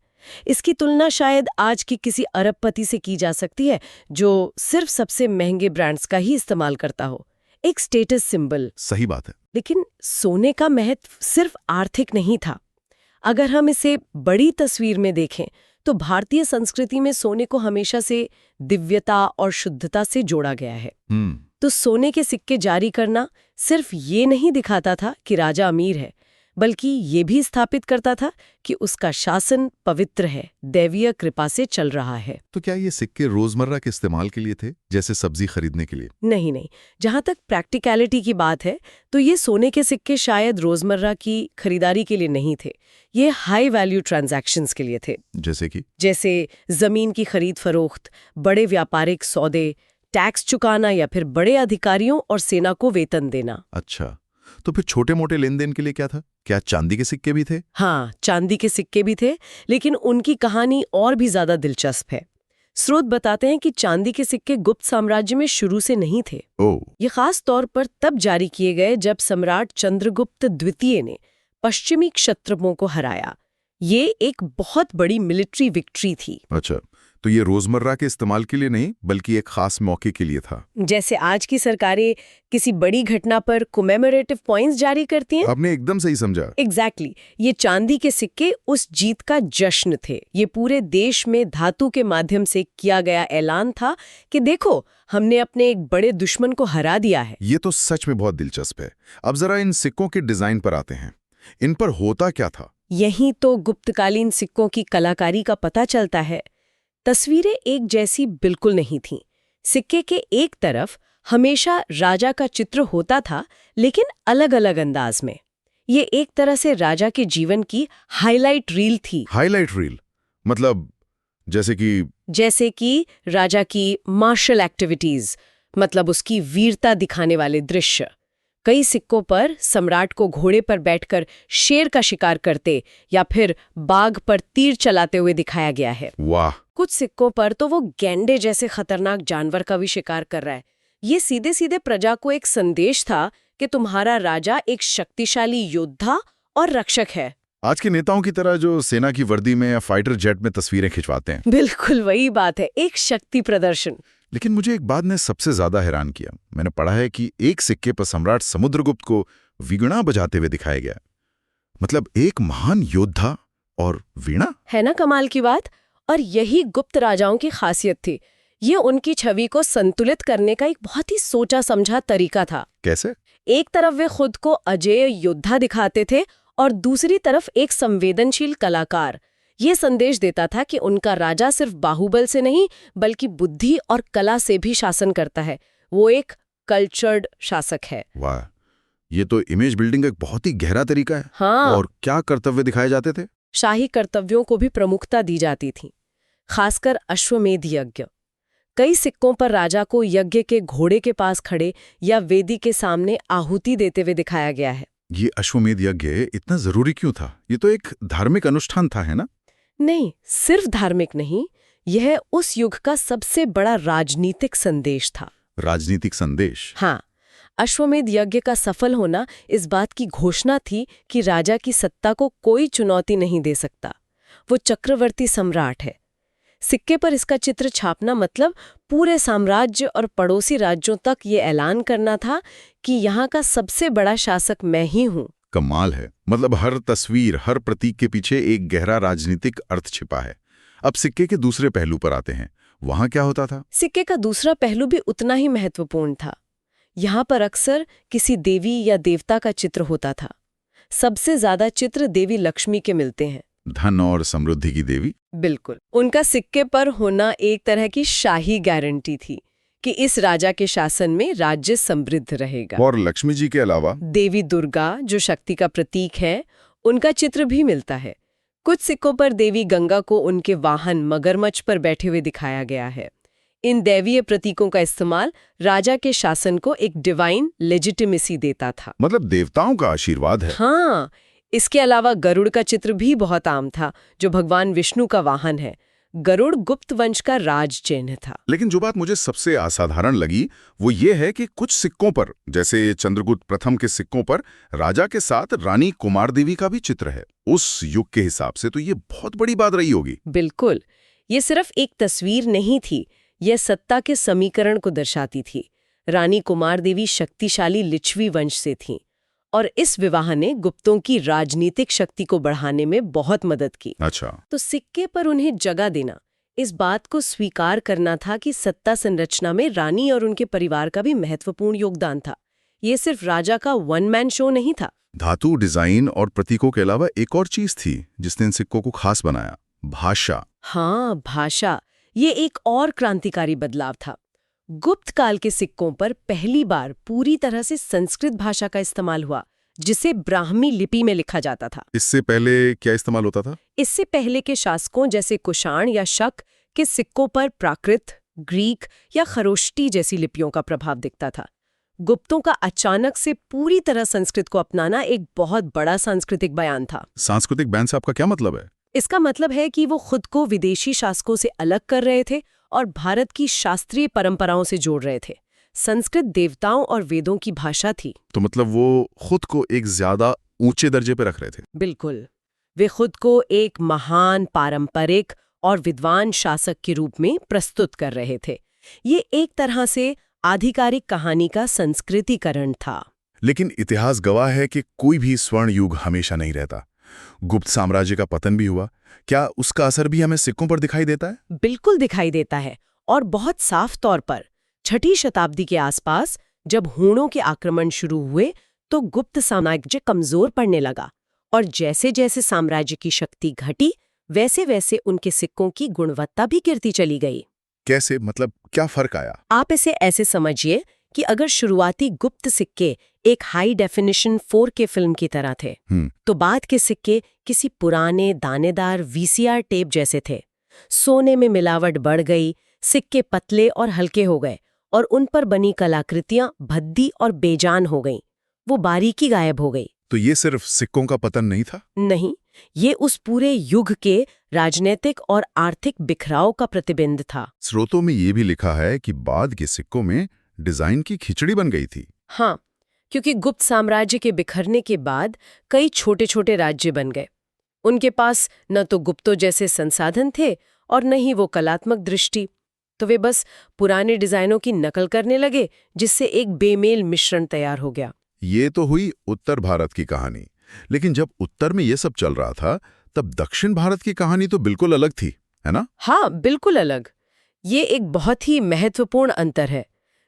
A: इसकी तुलना शायद आज की किसी अरबपति से की जा सकती है जो सिर्फ सबसे महंगे ब्रांड्स का ही इस्तेमाल करता हो। एक स्टेटस सिंबल।
C: सही बात है।
A: लेकिन सोने का महत्व सिर्फ आर्थिक नहीं था। अगर हम इसे बड़ी तस्वीर में देखें तो भारतीय संस्कृति में सोने को हमेशा से दिव्यता और शुद्धता से जोड़ा गया है। तो सोने के सिक्के जारी करना सिर्फ ये नहीं दिखाता था कि राजा अमीर है, बल्कि ये भी स्थापित करता था कि उसका शासन पवित्र है, दैवीय कृपा से चल रहा है।
C: तो क्या ये सिक्के रोजमर्रा के इस्तेमाल के लिए थे, जैसे सब्जी खरीदने के लिए?
A: नहीं। जहां तक प्रैक्टिकलिटी की बात है तो ये सोने के सिक्के शायद रोजमर्रा की खरीदारी के लिए नहीं थे। ये हाई वैल्यू ट्रांजैक्शंस के लिए थे। जैसे जमीन की खरीद फरोख्त, बड़े व्यापारिक सौदे, टैक्स चुकाना या फिर बड़े अधिकारियों और सेना को वेतन देना।
C: अच्छा, तो फिर छोटे मोटे लेन देन के लिए क्या था? क्या चांदी के सिक्के भी थे?
A: हाँ, चांदी के सिक्के भी थे, लेकिन उनकी कहानी और भी ज्यादा दिलचस्प है। स्रोत बताते हैं कि चांदी के सिक्के गुप्त साम्राज्य में शुरू से नहीं थे। ये खास तौर पर तब जारी किए गए जब सम्राट चंद्रगुप्त द्वितीय ने पश्चिमी क्षत्रपों को हराया। ये एक बहुत बड़ी मिलिट्री विक्ट्री थी।
C: अच्छा, तो ये रोजमर्रा के इस्तेमाल के लिए नहीं बल्कि एक खास मौके के लिए था।
A: जैसे आज की सरकारें किसी बड़ी घटना पर कमेमोरेटिव पॉइंट्स जारी करती हैं।
C: आपने एकदम सही समझा।
A: एग्जैक्टली। ये चांदी के सिक्के उस जीत का जश्न थे। ये पूरे देश में धातु के माध्यम से किया गया ऐलान था कि देखो, हमने अपने एक बड़े दुश्मन को हरा दिया है।
C: ये तो सच में बहुत दिलचस्प है। अब जरा इन सिक्कों के डिजाइन पर आते हैं। इन पर होता क्या था?
A: यहीं तो गुप्तकालीन सिक्कों की कलाकारी का पता चलता है। तस्वीरें एक जैसी बिल्कुल नहीं थीं। सिक्के के एक तरफ हमेशा राजा का चित्र होता था, लेकिन अलग अलग अंदाज में। ये एक तरह से राजा के जीवन की हाईलाइट रील थी।
C: हाईलाइट रील मतलब
A: जैसे कि राजा की मार्शल एक्टिविटीज, मतलब उसकी वीरता दिखाने वाले दृश्य। कई सिक्कों पर सम्राट को घोड़े पर बैठकर शेर का शिकार करते या फिर बाघ पर तीर चलाते हुए दिखाया गया है।
C: वाह!
A: कुछ सिक्कों पर तो वो गैंडे जैसे खतरनाक जानवर का भी शिकार कर रहा है। ये सीधे सीधे प्रजा को एक संदेश था कि तुम्हारा राजा एक शक्तिशाली योद्धा और रक्षक है।
C: आज के नेताओं की तरह जो सेना की वर्दी में या फाइटर जेट में तस्वीरें खिंचवाते हैं।
A: बिल्कुल वही बात है, एक शक्ति प्रदर्शन।
C: लेकिन मुझे एक बात ने सबसे ज्यादा हैरान किया। मैंने पढ़ा है कि एक सिक्के पर सम्राट समुद्रगुप्त को वीणा बजाते हुए दिखाया गया। मतलब एक महान योद्धा और वीणा।
A: है ना कमाल की बात? और यही गुप्त राजाओं की खासियत थी। ये उनकी छवि को संतुलित करने का एक बहुत ही सोचा समझा तरीका था।
C: कैसे?
A: एक तरफ वे खुद को अजेय योद्धा दिखाते थे और दूसरी तरफ एक संवेदनशील कलाकार। ये संदेश देता था कि उनका राजा सिर्फ बाहुबल से नहीं बल्कि बुद्धि और कला से भी शासन करता है। वो एक कल्चर्ड शासक है।
C: वाह, ये तो इमेज बिल्डिंग का एक बहुत ही गहरा तरीका है।
A: हाँ।
C: और क्या कर्तव्य दिखाए जाते थे?
A: शाही कर्तव्यों को भी प्रमुखता दी जाती थी, खासकर अश्वमेध यज्ञ। कई सिक्कों पर राजा को यज्ञ के घोड़े के पास खड़े या वेदी के सामने आहुति देते हुए दिखाया गया है।
C: ये अश्वमेध यज्ञ इतना जरूरी क्यों था? ये तो एक धार्मिक अनुष्ठान था, है ना?
A: नहीं, सिर्फ धार्मिक नहीं, यह उस युग का सबसे बड़ा राजनीतिक संदेश था।
C: राजनीतिक संदेश?
A: हाँ। अश्वमेध यज्ञ का सफल होना इस बात की घोषणा थी कि राजा की सत्ता को कोई चुनौती नहीं दे सकता। वो चक्रवर्ती सम्राट है। सिक्के पर इसका चित्र छापना मतलब पूरे साम्राज्य और पड़ोसी राज्यों तक ये ऐलान करना था कि यहाँ का सबसे बड़ा शासक मैं ही हूँ।
C: कमाल है। मतलब हर तस्वीर, हर प्रतीक के पीछे एक गहरा राजनीतिक अर्थ छिपा है। अब सिक्के के दूसरे पहलू पर आते हैं। वहां क्या होता था?
A: सिक्के का दूसरा पहलू भी उतना ही महत्वपूर्ण था। यहाँ पर अक्सर किसी देवी या देवता का चित्र होता था। सबसे ज्यादा चित्र देवी लक्ष्मी के मिलते हैं।
C: धन और समृद्धि की देवी।
A: बिल्कुल। उनका सिक्के पर होना एक तरह की शाही गारंटी थी कि इस राजा के शासन में राज्य समृद्ध रहेगा।
C: और लक्ष्मी जी के अलावा
A: देवी दुर्गा, जो शक्ति का प्रतीक है, उनका चित्र भी मिलता है। कुछ सिक्कों पर देवी गंगा को उनके वाहन मगरमच्छ पर बैठे हुए दिखाया गया है। इन दैवीय प्रतीकों का इस्तेमाल राजा के शासन को एक डिवाइन लेजिटिमेसी देता था।
C: मतलब देवताओं का आशीर्वाद है।
A: हाँ, इसके अलावा गरुड़ का चित्र भी बहुत आम था, जो भगवान विष्णु का वाहन है। गरुड़ गुप्त वंश का राज चिन्ह था।
C: लेकिन जो बात मुझे सबसे असाधारण लगी वो ये है कि कुछ सिक्कों पर, जैसे चंद्रगुप्त प्रथम के सिक्कों पर, राजा के साथ रानी कुमार देवी का भी चित्र है। उस युग के हिसाब से तो ये बहुत बड़ी बात रही होगी।
A: बिल्कुल, ये सिर्फ एक तस्वीर नहीं थी, यह सत्ता के समीकरण को दर्शाती थी। रानी कुमार देवी शक्तिशाली लिच्छवी वंश से थीं, और इस विवाह ने गुप्तों की राजनीतिक शक्ति को बढ़ाने में बहुत मदद की।
C: अच्छा।
A: तो सिक्के पर उन्हें जगह देना, इस बात को स्वीकार करना था कि सत्ता संरचना में रानी और उनके परिवार का भी महत्वपूर्ण योगदान था। ये सिर्फ राजा का वन मैन शो नहीं था।
C: धातु, डिजाइन और प्रतीकों के अलावा एक और चीज थी जिसने इन सिक्कों को खास बनाया, भाषा।
A: हाँ, भाषा, ये एक और क्रांतिकारी बदलाव था। गुप्त काल के सिक्कों पर पहली बार पूरी तरह से संस्कृत भाषा का इस्तेमाल हुआ, जिसे ब्राह्मी लिपि में लिखा जाता था।
C: इससे पहले क्या इस्तेमाल होता था?
A: इससे पहले के शासकों जैसे कुषाण या शक के सिक्कों पर प्राकृत, ग्रीक या खरोष्टी जैसी लिपियों का प्रभाव दिखता था। गुप्तों का अचानक से पूरी तरह संस्कृत को अपनाना एक बहुत बड़ा सांस्कृतिक बयान था।
C: सांस्कृतिक बयान से आपका क्या मतलब है?
A: इसका मतलब है कि वो खुद को विदेशी शासकों से अलग कर रहे थे और भारत की शास्त्रीय परंपराओं से जोड़ रहे थे। संस्कृत देवताओं और वेदों की भाषा थी।
C: तो मतलब वो खुद को एक ज्यादा ऊंचे दर्जे पर रख रहे थे।
A: बिल्कुल, वे खुद को एक महान, पारंपरिक और विद्वान शासक के रूप में प्रस्तुत कर रहे थे। ये एक तरह से आधिकारिक कहानी का संस्कृतिकरण था।
C: लेकिन इतिहास गवाह है कि कोई भी स्वर्ण युग हमेशा नहीं रहता। गुप्त साम्राज्य का पतन भी हुआ। क्या उसका असर भी हमें सिक्कों पर दिखाई देता है?
A: बिल्कुल दिखाई देता है, और बहुत साफ तौर पर। 6ठी शताब्दी के आसपास जब हूणों के आक्रमण शुरू हुए तो गुप्त साम्राज्य कमजोर पड़ने लगा, और जैसे जैसे साम्राज्य की शक्ति घटी वैसे वैसे उनके सिक्कों की गुणवत्ता भी गिरती चली गई।
C: कैसे? मतलब क्या फर्क आया?
A: आप इसे ऐसे समझिए कि अगर शुरुआती गुप्त सिक्के एक हाई डेफिनिशन 4K फिल्म की तरह थे, तो बाद के सिक्के किसी पुराने दानेदार VCR टेप जैसे थे। सोने में मिलावट बढ़ गई, सिक्के पतले और हल्के हो गए, और उन पर बनी कलाकृतियां भद्दी और बेजान हो गईं। वो बारीकी गायब हो गई।
C: तो ये सिर्फ सिक्कों का पतन नहीं था?
A: नहीं, ये उस पूरे युग के राजनीतिक और आर्थिक बिखराव का प्रतिबिंब था।
C: स्रोतों में ये भी लिखा है कि बाद के सिक्कों में डिजाइन की खिचड़ी बन गई थी।
A: हाँ, क्योंकि गुप्त साम्राज्य के बिखरने के बाद कई छोटे छोटे राज्य बन गए। उनके पास न तो गुप्तों जैसे संसाधन थे और न ही वो कलात्मक दृष्टि, तो वे बस पुराने डिजाइनों की नकल करने लगे, जिससे एक बेमेल मिश्रण तैयार हो गया।
C: ये तो हुई उत्तर भारत की कहानी। लेकिन जब उत्तर में ये सब चल रहा था, तब दक्षिण भारत की कहानी तो बिल्कुल अलग थी, है ना?
A: हाँ, बिल्कुल अलग। ये एक बहुत ही महत्वपूर्ण अंतर है।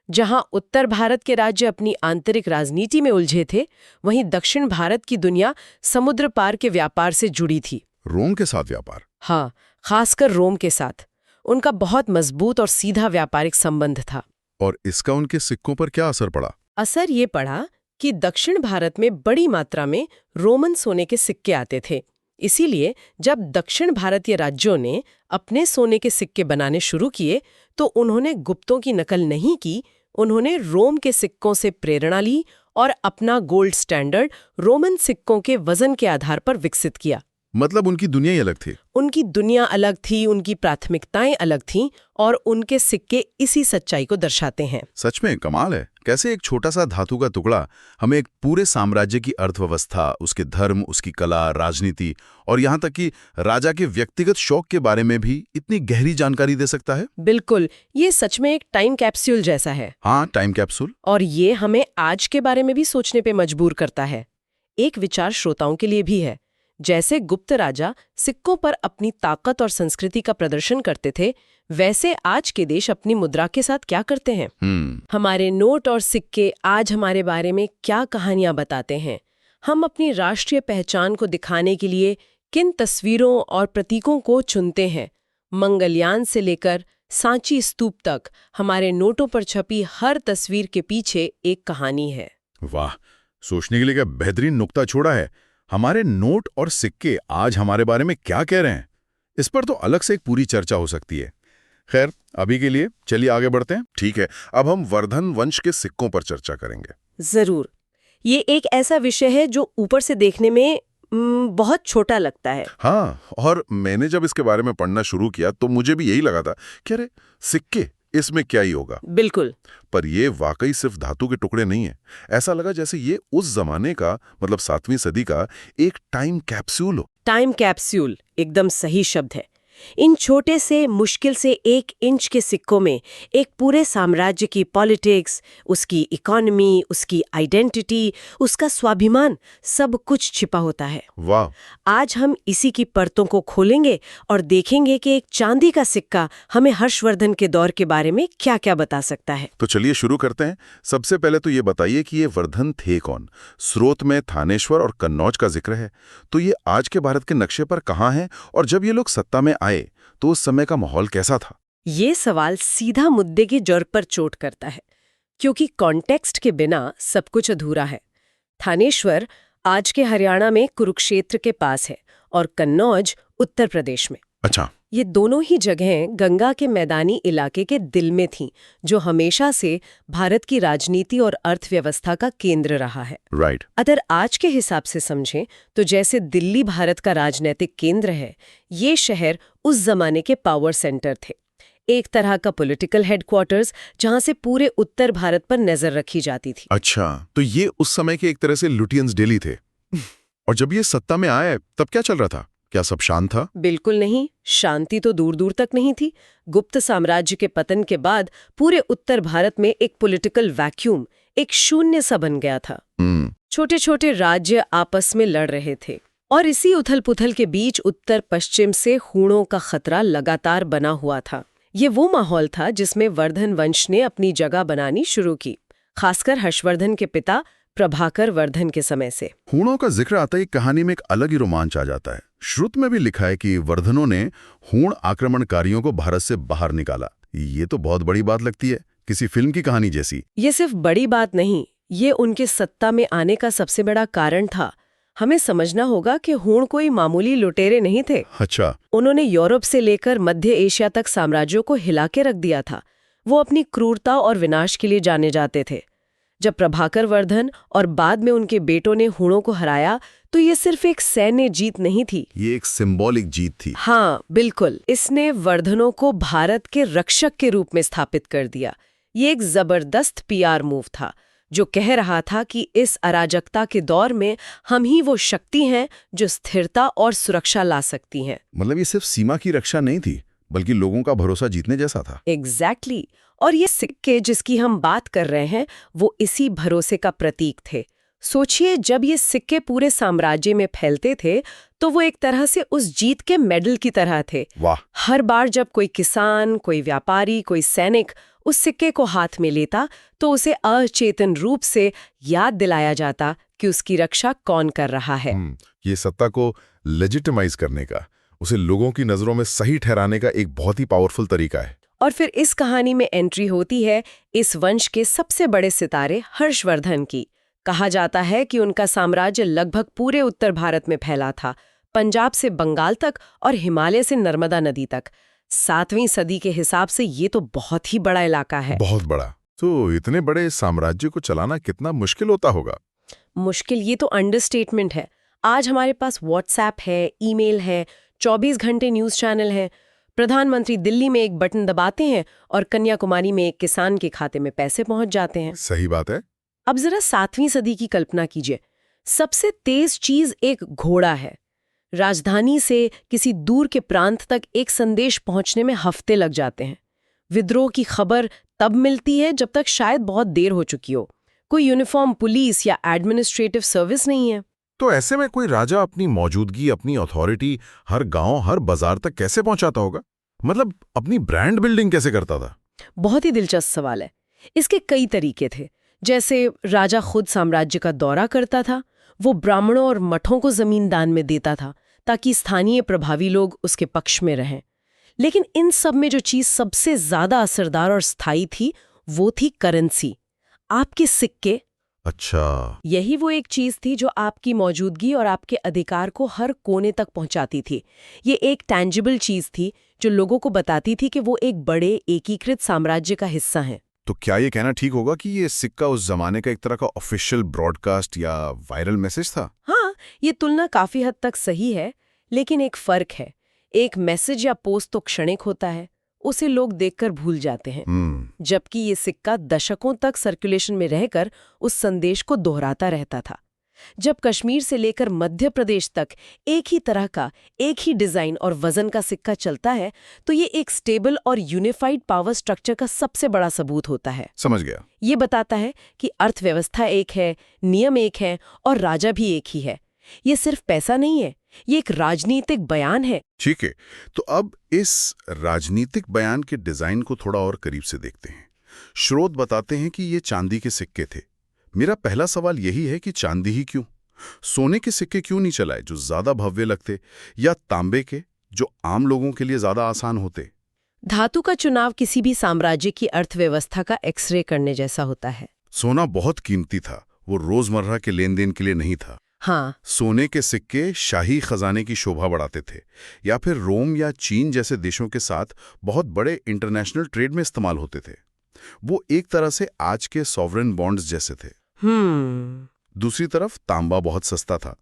A: जहां उत्तर भारत के राज्य अपनी आंतरिक राजनीति में उलझे थे, वहीं दक्षिण भारत की दुनिया समुद्र पार के व्यापार से जुड़ी थी।
C: रोम के साथ व्यापार?
A: हाँ, खासकर रोम के साथ। उनका बहुत मजबूत और सीधा व्यापारिक संबंध था।
C: और इसका उनके सिक्कों पर क्या असर पड़ा?
A: असर ये पड़ा कि दक्षिण भारत में बड़ी मात्रा में रोमन सोने के सिक्के आते थे। इसीलिए जब दक्षिण भारतीय राज्यों ने अपने सोने के सिक्के बनाने शुरू किए, तो उन्होंने गुप्तों की नकल नहीं की, उन्होंने रोम के सिक्कों से प्रेरणा ली और अपना गोल्ड स्टैंडर्ड रोमन सिक्कों के वजन के आधार पर विकसित किया।
C: मतलब उनकी दुनिया ही अलग थी।
A: उनकी दुनिया अलग थी, उनकी प्राथमिकताएं अलग थीं, और उनके सिक्के इसी सच्चाई को दर्शाते हैं।
C: सच में कमाल है, कैसे एक छोटा सा धातु का टुकड़ा हमें एक पूरे साम्राज्य की अर्थव्यवस्था, उसके धर्म, उसकी कला, राजनीति और यहाँ तक कि राजा के व्यक्तिगत शौक के बारे में भी इतनी गहरी जानकारी दे सकता है।
A: बिल्कुल, ये सच में एक टाइम कैप्सूल जैसा है।
C: हाँ, टाइम कैप्सूल।
A: और ये हमें आज के बारे में भी सोचने पे मजबूर करता है। एक विचार श्रोताओं के लिए भी है। जैसे गुप्त राजा सिक्कों पर अपनी ताकत और संस्कृति का प्रदर्शन करते थे, वैसे आज के देश अपनी मुद्रा के साथ क्या करते हैं? हमारे नोट और सिक्के आज हमारे बारे में क्या कहानियां बताते हैं? हम अपनी राष्ट्रीय पहचान को दिखाने के लिए किन तस्वीरों और प्रतीकों को चुनते हैं? मंगलयान से लेकर सांची स्तूप तक हमारे नोटों पर छपी हर तस्वीर के पीछे एक कहानी है।
C: वाह, सोचने के लिए क्या बेहतरीन नुक्ता छोड़ा है। हमारे नोट और सिक्के आज हमारे बारे में क्या कह रहे हैं, इस पर तो अलग से एक पूरी चर्चा हो सकती है। खैर, अभी के लिए चलिए आगे बढ़ते हैं। ठीक है, अब हम वर्धन वंश के सिक्कों पर चर्चा करेंगे।
A: जरूर। ये एक ऐसा विषय है जो ऊपर से देखने में बहुत छोटा लगता है।
C: हाँ, और मैंने जब इसके बारे में पढ़ना शुरू किया तो मुझे भी यही लगा था कि अरे सिक्के, इसमें क्या ही होगा।
A: बिल्कुल।
C: पर ये वाकई सिर्फ धातु के टुकड़े नहीं है। ऐसा लगा जैसे ये उस जमाने का, मतलब 7वीं सदी का एक टाइम कैप्सूल हो।
A: टाइम कैप्सूल एकदम सही शब्द है। इन छोटे से मुश्किल से 1 इंच के सिक्कों में एक पूरे साम्राज्य की पॉलिटिक्स, उसकी इकोनॉमी, उसकी आइडेंटिटी, उसका स्वाभिमान, सब कुछ छिपा होता है।
C: वाह!
A: आज हम इसी की परतों को खोलेंगे और देखेंगे कि एक चांदी का सिक्का हमें हर्षवर्धन के दौर के बारे में क्या-क्या बता सकता है।
C: तो चलिए शुरू करते हैं। सबसे पहले तो ये बताइए कि ये वर्धन थे कौन? स्रोत में थानेश्वर और कन्नौज का जिक्र है, तो ये आज के भारत के नक्शे पर कहाँ हैं? और जब ये लोग सत्ता में आए तो उस समय का माहौल कैसा था?
A: ये सवाल सीधा मुद्दे की जड़ पर चोट करता है, क्योंकि कॉन्टेक्स्ट के बिना सब कुछ अधूरा है। थानेश्वर आज के हरियाणा में कुरुक्षेत्र के पास है और कन्नौज उत्तर प्रदेश में।
C: अच्छा।
A: ये दोनों ही जगहें गंगा के मैदानी इलाके के दिल में थीं, जो हमेशा से भारत की राजनीति और अर्थव्यवस्था का केंद्र रहा है।
C: राइट।
A: अगर आज के हिसाब से समझें तो जैसे दिल्ली भारत का राजनीतिक केंद्र है, ये शहर उस जमाने के पावर सेंटर थे, एक तरह का पॉलिटिकल हेडक्वार्टर्स जहां से पूरे उत्तर भारत पर नजर रखी जाती थी।
B: अच्छा, तो ये उस समय के एक तरह से लुटियंस डेली थे। और जब ये सत्ता में आए तब क्या चल रहा था? क्या सब शांत था?
A: बिल्कुल नहीं, शांति तो दूर दूर तक नहीं थी। गुप्त साम्राज्य के पतन के बाद पूरे उत्तर भारत में एक पॉलिटिकल वैक्यूम, एक शून्य सा बन गया था। छोटे छोटे राज्य आपस में लड़ रहे थे और इसी उथल पुथल के बीच उत्तर पश्चिम से हूणों का खतरा लगातार बना हुआ था। ये वो माहौल था जिसमें वर्धन वंश ने अपनी जगह बनानी शुरू की, खासकर हर्षवर्धन के पिता प्रभाकर वर्धन के समय से।
B: हूणों का जिक्र आता ही कहानी में एक अलग ही रोमांच आ जाता है। श्रुत में भी लिखा है कि वर्धनों ने हूण आक्रमणकारियों को भारत से बाहर निकाला। ये तो बहुत बड़ी बात लगती है, किसी फिल्म की कहानी जैसी।
A: ये सिर्फ बड़ी बात नहीं, ये उनके सत्ता में आने का सबसे बड़ा कारण था। हमें समझना होगा कि हूण कोई मामूली लुटेरे नहीं थे।
B: अच्छा।
A: उन्होंने यूरोप से लेकर मध्य एशिया तक साम्राज्यों को हिला के रख दिया था। वो अपनी क्रूरता और विनाश के लिए जाने जाते थे। जब प्रभाकर वर्धन और बाद में उनके बेटों ने हूणों को हराया तो ये सिर्फ एक सैन्य जीत नहीं थी,
B: ये एक सिंबॉलिक जीत थी।
A: हाँ बिल्कुल। इसने वर्धनों को भारत के रक्षक के रूप में स्थापित कर दिया। ये एक जबरदस्त पीआर मूव था जो कह रहा था कि इस अराजकता के दौर में हम ही वो शक्ति हैं जो स्थिरता और सुरक्षा ला सकती हैं।
B: मतलब ये सिर्फ सीमा की रक्षा नहीं थी, बल्कि लोगों का भरोसा जीतने जैसा था।
A: एग्जैक्टली। और ये सिक्के जिसकी हम बात कर रहे हैं वो इसी भरोसे का प्रतीक थे। सोचिए, जब ये सिक्के पूरे साम्राज्य में फैलते थे तो वो एक तरह से उस जीत के मेडल की तरह थे।
B: वाह!
A: हर बार जब कोई किसान, कोई व्यापारी, कोई सैनिक उस सिक्के को हाथ में लेता तो उसे अचेतन रूप से याद दिलाया जाता कि उसकी रक्षा कौन कर रहा है।
B: ये सत्ता को लेजिटिमाइज करने का, उसे लोगों की नजरों में सही ठहराने का एक बहुत ही पावरफुल तरीका है।
A: और फिर इस कहानी में एंट्री होती है इस वंश के सबसे बड़े सितारे हर्षवर्धन की। कहा जाता है कि उनका साम्राज्य लगभग पूरे उत्तर भारत में फैला था, पंजाब से बंगाल तक और हिमालय से नर्मदा नदी तक। 7वीं सदी के हिसाब से ये तो बहुत ही बड़ा इलाका है।
B: बहुत बड़ा। तो इतने बड़े साम्राज्य को चलाना कितना मुश्किल होता होगा?
A: मुश्किल ये तो अंडरस्टेटमेंट है। आज हमारे पास व्हाट्सएप है, ईमेल है, 24 घंटे न्यूज़ चैनल है। प्रधानमंत्री दिल्ली में एक बटन दबाते हैं और कन्याकुमारी में एक किसान के खाते में पैसे पहुंच जाते हैं।
B: सही बात है।
A: अब जरा 7वीं सदी की कल्पना कीजिए। सबसे तेज चीज एक घोड़ा है। राजधानी से किसी दूर के प्रांत तक एक संदेश पहुंचने में हफ्ते लग जाते हैं। विद्रोह की खबर तब मिलती है जब तक शायद बहुत देर हो चुकी हो। कोई यूनिफॉर्म पुलिस या एडमिनिस्ट्रेटिव सर्विस नहीं है।
B: तो ऐसे में कोई राजा अपनी मौजूदगी, अपनी अथॉरिटी हर गांव, हर बाजार तक कैसे पहुंचाता होगा? मतलब अपनी ब्रांड बिल्डिंग कैसे करता था?
A: बहुत ही दिलचस्प सवाल है। इसके कई तरीके थे। जैसे राजा खुद साम्राज्य का दौरा करता था, वो ब्राह्मणों और मठों को जमीन दान में देता था ताकि स्थानीय प्रभावी लोग उसके पक्ष में रहें। लेकिन इन सब में जो चीज सबसे ज्यादा असरदार और स्थायी थी वो थी करेंसी। आपके सिक्के,
C: अच्छा।
A: यही वो एक चीज थी जो आपकी मौजूदगी और आपके अधिकार को हर कोने तक पहुंचाती थी। ये एक टैंजिबल चीज थी जो लोगों को बताती थी कि वो एक बड़े एकीकृत साम्राज्य का हिस्सा हैं।
C: तो क्या ये कहना ठीक होगा कि ये सिक्का उस जमाने का एक तरह का ऑफिशियल ब्रॉडकास्ट या वायरल मैसेज था?
A: हाँ, ये तुलना काफी हद तक सही है, लेकिन एक फर्क है। एक मैसेज या पोस्ट तो क्षणिक होता है, उसे लोग देखकर भूल जाते हैं, जबकि ये सिक्का दशकों तक सर्कुलेशन में रहकर उस संदेश को दोहराता रहता था। जब कश्मीर से लेकर मध्य प्रदेश तक एक ही तरह का, एक ही डिजाइन और वजन का सिक्का चलता है, तो ये एक स्टेबल और यूनिफाइड पावर स्ट्रक्चर का सबसे बड़ा सबूत होता है।
C: समझ गया।
A: ये बताता है कि अर्थव्यवस्था एक है, नियम एक है और राजा भी एक ही है। ये सिर्फ पैसा नहीं है, ये एक राजनीतिक बयान है।
C: ठीक है, तो अब इस राजनीतिक बयान के डिजाइन को थोड़ा और करीब से देखते हैं। स्रोत बताते हैं कि ये चांदी के सिक्के थे। मेरा पहला सवाल यही है कि चांदी ही क्यों? सोने के सिक्के क्यों नहीं चलाए जो ज्यादा भव्य लगते, या तांबे के जो आम लोगों के लिए ज्यादा आसान होते?
A: धातु का चुनाव किसी भी साम्राज्य की अर्थव्यवस्था का एक्सरे करने जैसा होता है।
C: सोना बहुत कीमती था, वो रोजमर्रा के लेन देन के लिए नहीं था।
A: हाँ,
C: सोने के सिक्के शाही खजाने की शोभा बढ़ाते थे, या फिर रोम या चीन जैसे देशों के साथ बहुत बड़े इंटरनेशनल ट्रेड में इस्तेमाल होते थे। वो एक तरह से आज के सॉवरेन बॉन्ड्स जैसे थे। दूसरी तरफ तांबा बहुत सस्ता था,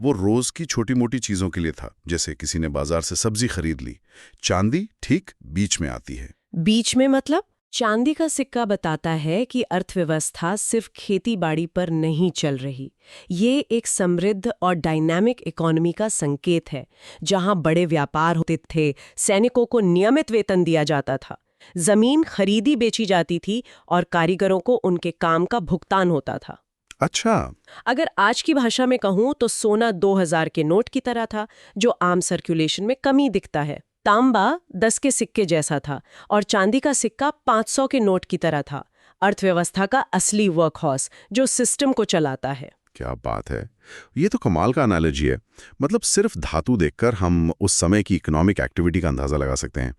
C: वो रोज की छोटी मोटी चीजों के लिए था, जैसे किसी ने बाजार से सब्जी खरीद ली। चांदी ठीक बीच में आती है।
A: बीच में मतलब? चांदी का सिक्का बताता है कि अर्थव्यवस्था सिर्फ खेती-बाड़ी पर नहीं चल रही। ये एक समृद्ध और डायनामिक इकोनॉमी का संकेत है, जहां बड़े व्यापार होते थे, सैनिकों को नियमित वेतन दिया जाता था, जमीन खरीदी बेची जाती थी और कारीगरों को उनके काम का भुगतान होता था।
C: अच्छा।
A: अगर आज की भाषा में कहूं तो सोना 2000 के नोट की तरह था, जो आम सर्कुलेशन में कम ही दिखता है। तांबा 10 के सिक्के जैसा था और चांदी का सिक्का 500 के नोट की तरह था। अर्थव्यवस्था का असली वर्कहॉर्स जो सिस्टम को चलाता है।
C: क्या बात है, ये तो कमाल का एनालॉजी है। मतलब सिर्फ धातु देखकर हम उस समय की इकोनॉमिक एक्टिविटी का अंदाजा लगा सकते हैं।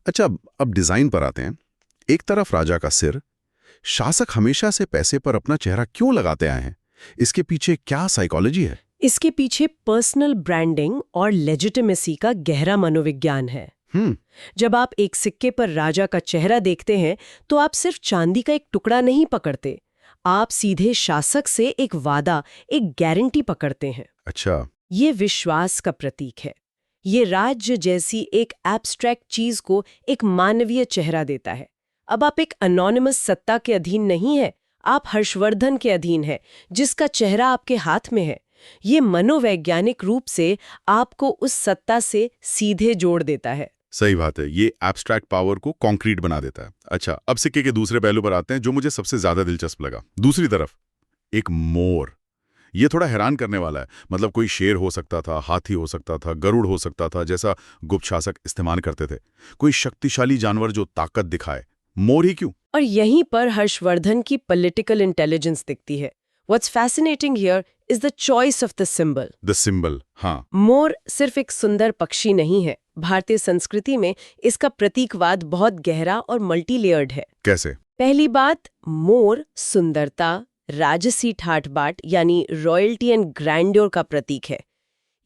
C: अच्छा, अब डिजाइन पर आते हैं। एक तरफ राजा का सिर, शासक हमेशा से पैसे पर अपना चेहरा क्यों लगाते आए हैं? इसके पीछे क्या साइकोलॉजी है?
A: इसके पीछे पर्सनल ब्रांडिंग और लेजिटिमेसी का गहरा मनोविज्ञान है। जब आप एक सिक्के पर राजा का चेहरा देखते हैं तो आप सिर्फ चांदी का एक टुकड़ा नहीं पकड़ते, आप सीधे शासक से एक वादा, एक गारंटी पकड़ते हैं।
C: अच्छा।
A: ये विश्वास का प्रतीक है। ये राज्य जैसी एक एब्स्ट्रैक्ट चीज को एक मानवीय चेहरा देता है। अब आप एक अनोनिमस सत्ता के अधीन नहीं है, आप हर्षवर्धन के अधीन है, जिसका चेहरा आपके हाथ में है। ये मनोवैज्ञानिक रूप से आपको उस सत्ता से सीधे जोड़ देता है।
C: सही बात है, ये एब्स्ट्रैक्ट पावर को कॉन्क्रीट बना देता है। अच्छा, अब सिक्के के दूसरे पहलू पर आते हैं जो मुझे सबसे ज्यादा दिलचस्प लगा। दूसरी तरफ एक मोर। ये थोड़ा हैरान करने वाला है। मतलब कोई शेर हो सकता था, हाथी हो सकता था, गरुड़ हो सकता था, जैसा गुप्त शासक इस्तेमाल करते थे। कोई शक्तिशाली जानवर जो ताकत दिखाए। मोर ही क्यों?
A: और यहीं पर हर्षवर्धन की पॉलिटिकल इंटेलिजेंस दिखती है। What's fascinating here is the choice of the symbol.
C: The symbol. हाँ।
A: मोर सिर्फ एक सुंदर पक्षी नहीं है। भारतीय संस्कृति में इसका प्रतीकवाद बहुत गहरा और मल्टी लेयर्ड है।
C: कैसे?
A: पहली बात, मोर सुंदरता, राजसी ठाट-बाट यानी रॉयल्टी एंड ग्रैंड्योर का प्रतीक है।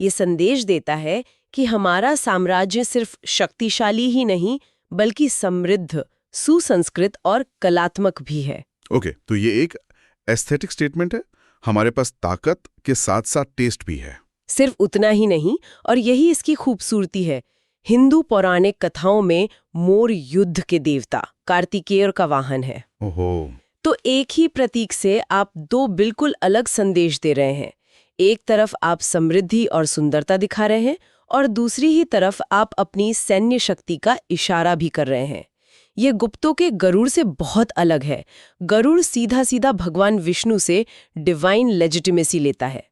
A: ये संदेश देता है कि हमारा साम्राज्य सिर्फ शक्तिशाली ही नहीं, बल्कि समृद्ध, सुसंस्कृत और कलात्मक भी है।
C: ओके, तो ये एक एस्थेटिक स्टेटमेंट है। हमारे पास ताकत के साथ साथ टेस्ट भी है।
A: सिर्फ उतना ही नहीं, और यही इसकी खूबसूरती है। हिंदू पौराणिक कथाओं में मोर युद्ध के देवता कार्तिकेय का वाहन है।
C: ओहो।
A: तो एक ही प्रतीक से आप दो बिल्कुल अलग संदेश दे रहे हैं। एक तरफ आप समृद्धि और सुंदरता दिखा रहे हैं और दूसरी ही तरफ आप अपनी सैन्य शक्ति का इशारा भी कर रहे हैं। ये गुप्तों के गरुड़ से बहुत अलग है। गरुड़ सीधा सीधा भगवान विष्णु से डिवाइन लेजिटिमेसी लेता है।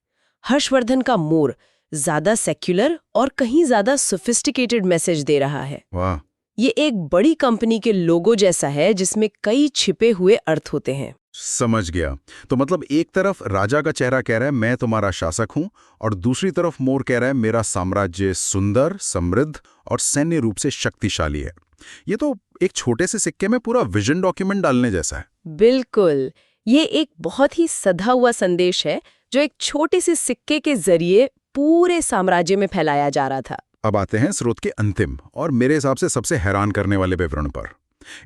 A: हर्षवर्धन का मोर ज्यादा सेक्युलर और कहीं ज्यादा सोफिस्टिकेटेड मैसेज दे रहा है।
C: वाह।
A: ये एक बड़ी कंपनी के लोगो जैसा है जिसमें कई छिपे हुए अर्थ होते हैं।
C: समझ गया। तो मतलब एक तरफ राजा का चेहरा कह रहा है मैं तुम्हारा शासक हूं, और दूसरी तरफ मोर कह रहा है मेरा साम्राज्य सुंदर, समृद्ध और सैन्य रूप से शक्तिशाली है। ये तो एक छोटे से सिक्के में पूरा विजन डॉक्यूमेंट डालने जैसा है।
A: बिल्कुल, ये एक बहुत ही सधा हुआ संदेश है जो एक छोटे से सिक्के के जरिए पूरे साम्राज्य में फैलाया जा रहा था।
B: अब आते हैं स्रोत के अंतिम और मेरे हिसाब से सबसे हैरान करने वाले विवरण पर।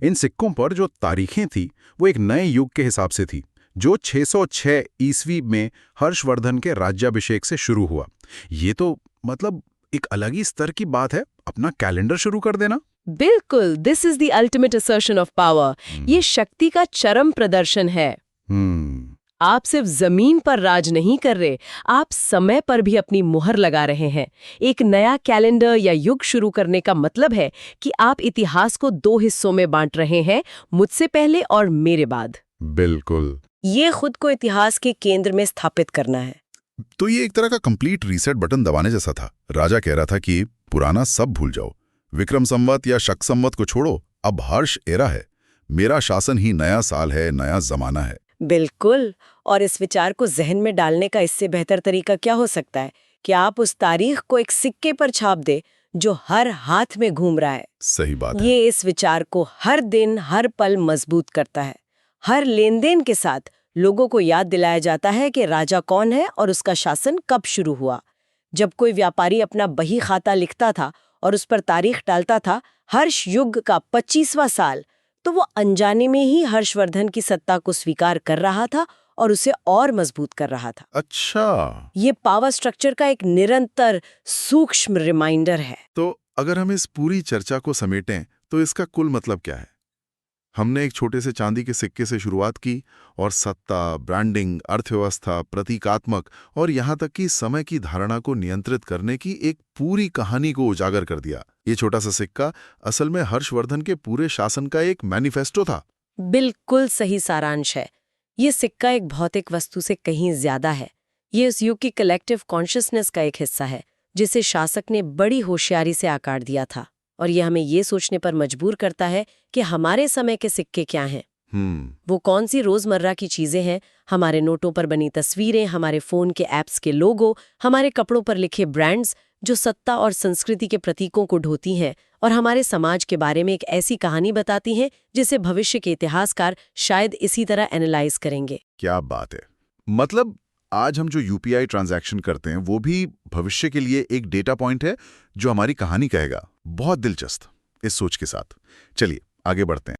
B: इन सिक्कों पर जो तारीखें थी वो एक नए युग के हिसाब से थी, जो 606 ईस्वी में हर्षवर्धन के राज्याभिषेक से शुरू हुआ। ये तो मतलब एक अलग ही स्तर की बात है, अपना कैलेंडर शुरू कर देना।
A: बिल्कुल, this is the ultimate assertion of power. ये शक्ति का चरम प्रदर्शन है। आप सिर्फ जमीन पर राज नहीं कर रहे, आप समय पर भी अपनी मुहर लगा रहे हैं। एक नया कैलेंडर या युग शुरू करने का मतलब है कि आप इतिहास को 2 हिस्सों में बांट रहे हैं, मुझसे पहले और मेरे बाद।
B: बिल्कुल।
A: ये खुद को इतिहास के केंद्र में स्थापित करना है।
C: तो ये एक तरह का कंप्लीट रीसेट बटन दबाने जैसा था। राजा कह रहा था कि पुराना सब भूल जाओ, विक्रम संवत या शक संवत को छोड़ो, अब हर्ष एरा है, मेरा शासन ही नया साल है, नया जमाना है।
A: बिल्कुल, और इस विचार को जहन में डालने का इससे बेहतर तरीका क्या हो सकता है कि आप उस तारीख को एक सिक्के पर छाप दे जो हर हाथ में घूम रहा है।
C: सही बात है।
A: ये इस विचार को हर दिन हर पल मजबूत करता है। हर लेनदेन के साथ लोगों को याद दिलाया जाता है कि राजा कौन है और उसका शासन कब शुरू हुआ। जब कोई व्यापारी अपना बही खाता लिखता था और उस पर तारीख डालता था, हर्ष युग का 25वां साल, तो वो अनजाने में ही हर्षवर्धन की सत्ता को स्वीकार कर रहा था और उसे और मजबूत कर रहा था।
C: अच्छा,
A: ये पावर स्ट्रक्चर का एक निरंतर सूक्ष्म रिमाइंडर है।
C: तो अगर हम इस पूरी चर्चा को समेटें तो इसका कुल मतलब क्या है? हमने एक छोटे से चांदी के सिक्के से शुरुआत की और सत्ता, ब्रांडिंग, अर्थव्यवस्था, प्रतीकात्मक और यहाँ तक कि समय की धारणा को नियंत्रित करने की एक पूरी कहानी को उजागर कर दिया। ये छोटा सा सिक्का असल में हर्षवर्धन के पूरे शासन का एक मैनिफेस्टो था।
A: बिल्कुल सही सारांश है। ये सिक्का एक भौतिक वस्तु से कहीं ज्यादा है। ये उस युग की कलेक्टिव कॉन्शियसनेस का एक हिस्सा है जिसे शासक ने बड़ी होशियारी से आकार दिया था, और ये हमें ये सोचने पर मजबूर करता है कि हमारे समय के सिक्के क्या हैं। वो कौन सी रोजमर्रा की चीजें हैं, हमारे नोटों पर बनी तस्वीरें, हमारे फोन के ऐप्स के लोगो, हमारे कपड़ों पर लिखे ब्रांड्स जो सत्ता और संस्कृति के प्रतीकों को ढोती हैं और हमारे समाज के बारे में एक ऐसी कहानी बताती हैं जिसे भविष्य के इतिहासकार शायद इसी तरह एनालाइज करेंगे।
C: क्या बात है। मतलब आज हम जो यूपीआई ट्रांजैक्शन करते हैं वो भी भविष्य के लिए एक डेटा पॉइंट है जो हमारी कहानी कहेगा। बहुत दिलचस्प इस सोच के साथ। चलिए आगे बढ़ते हैं।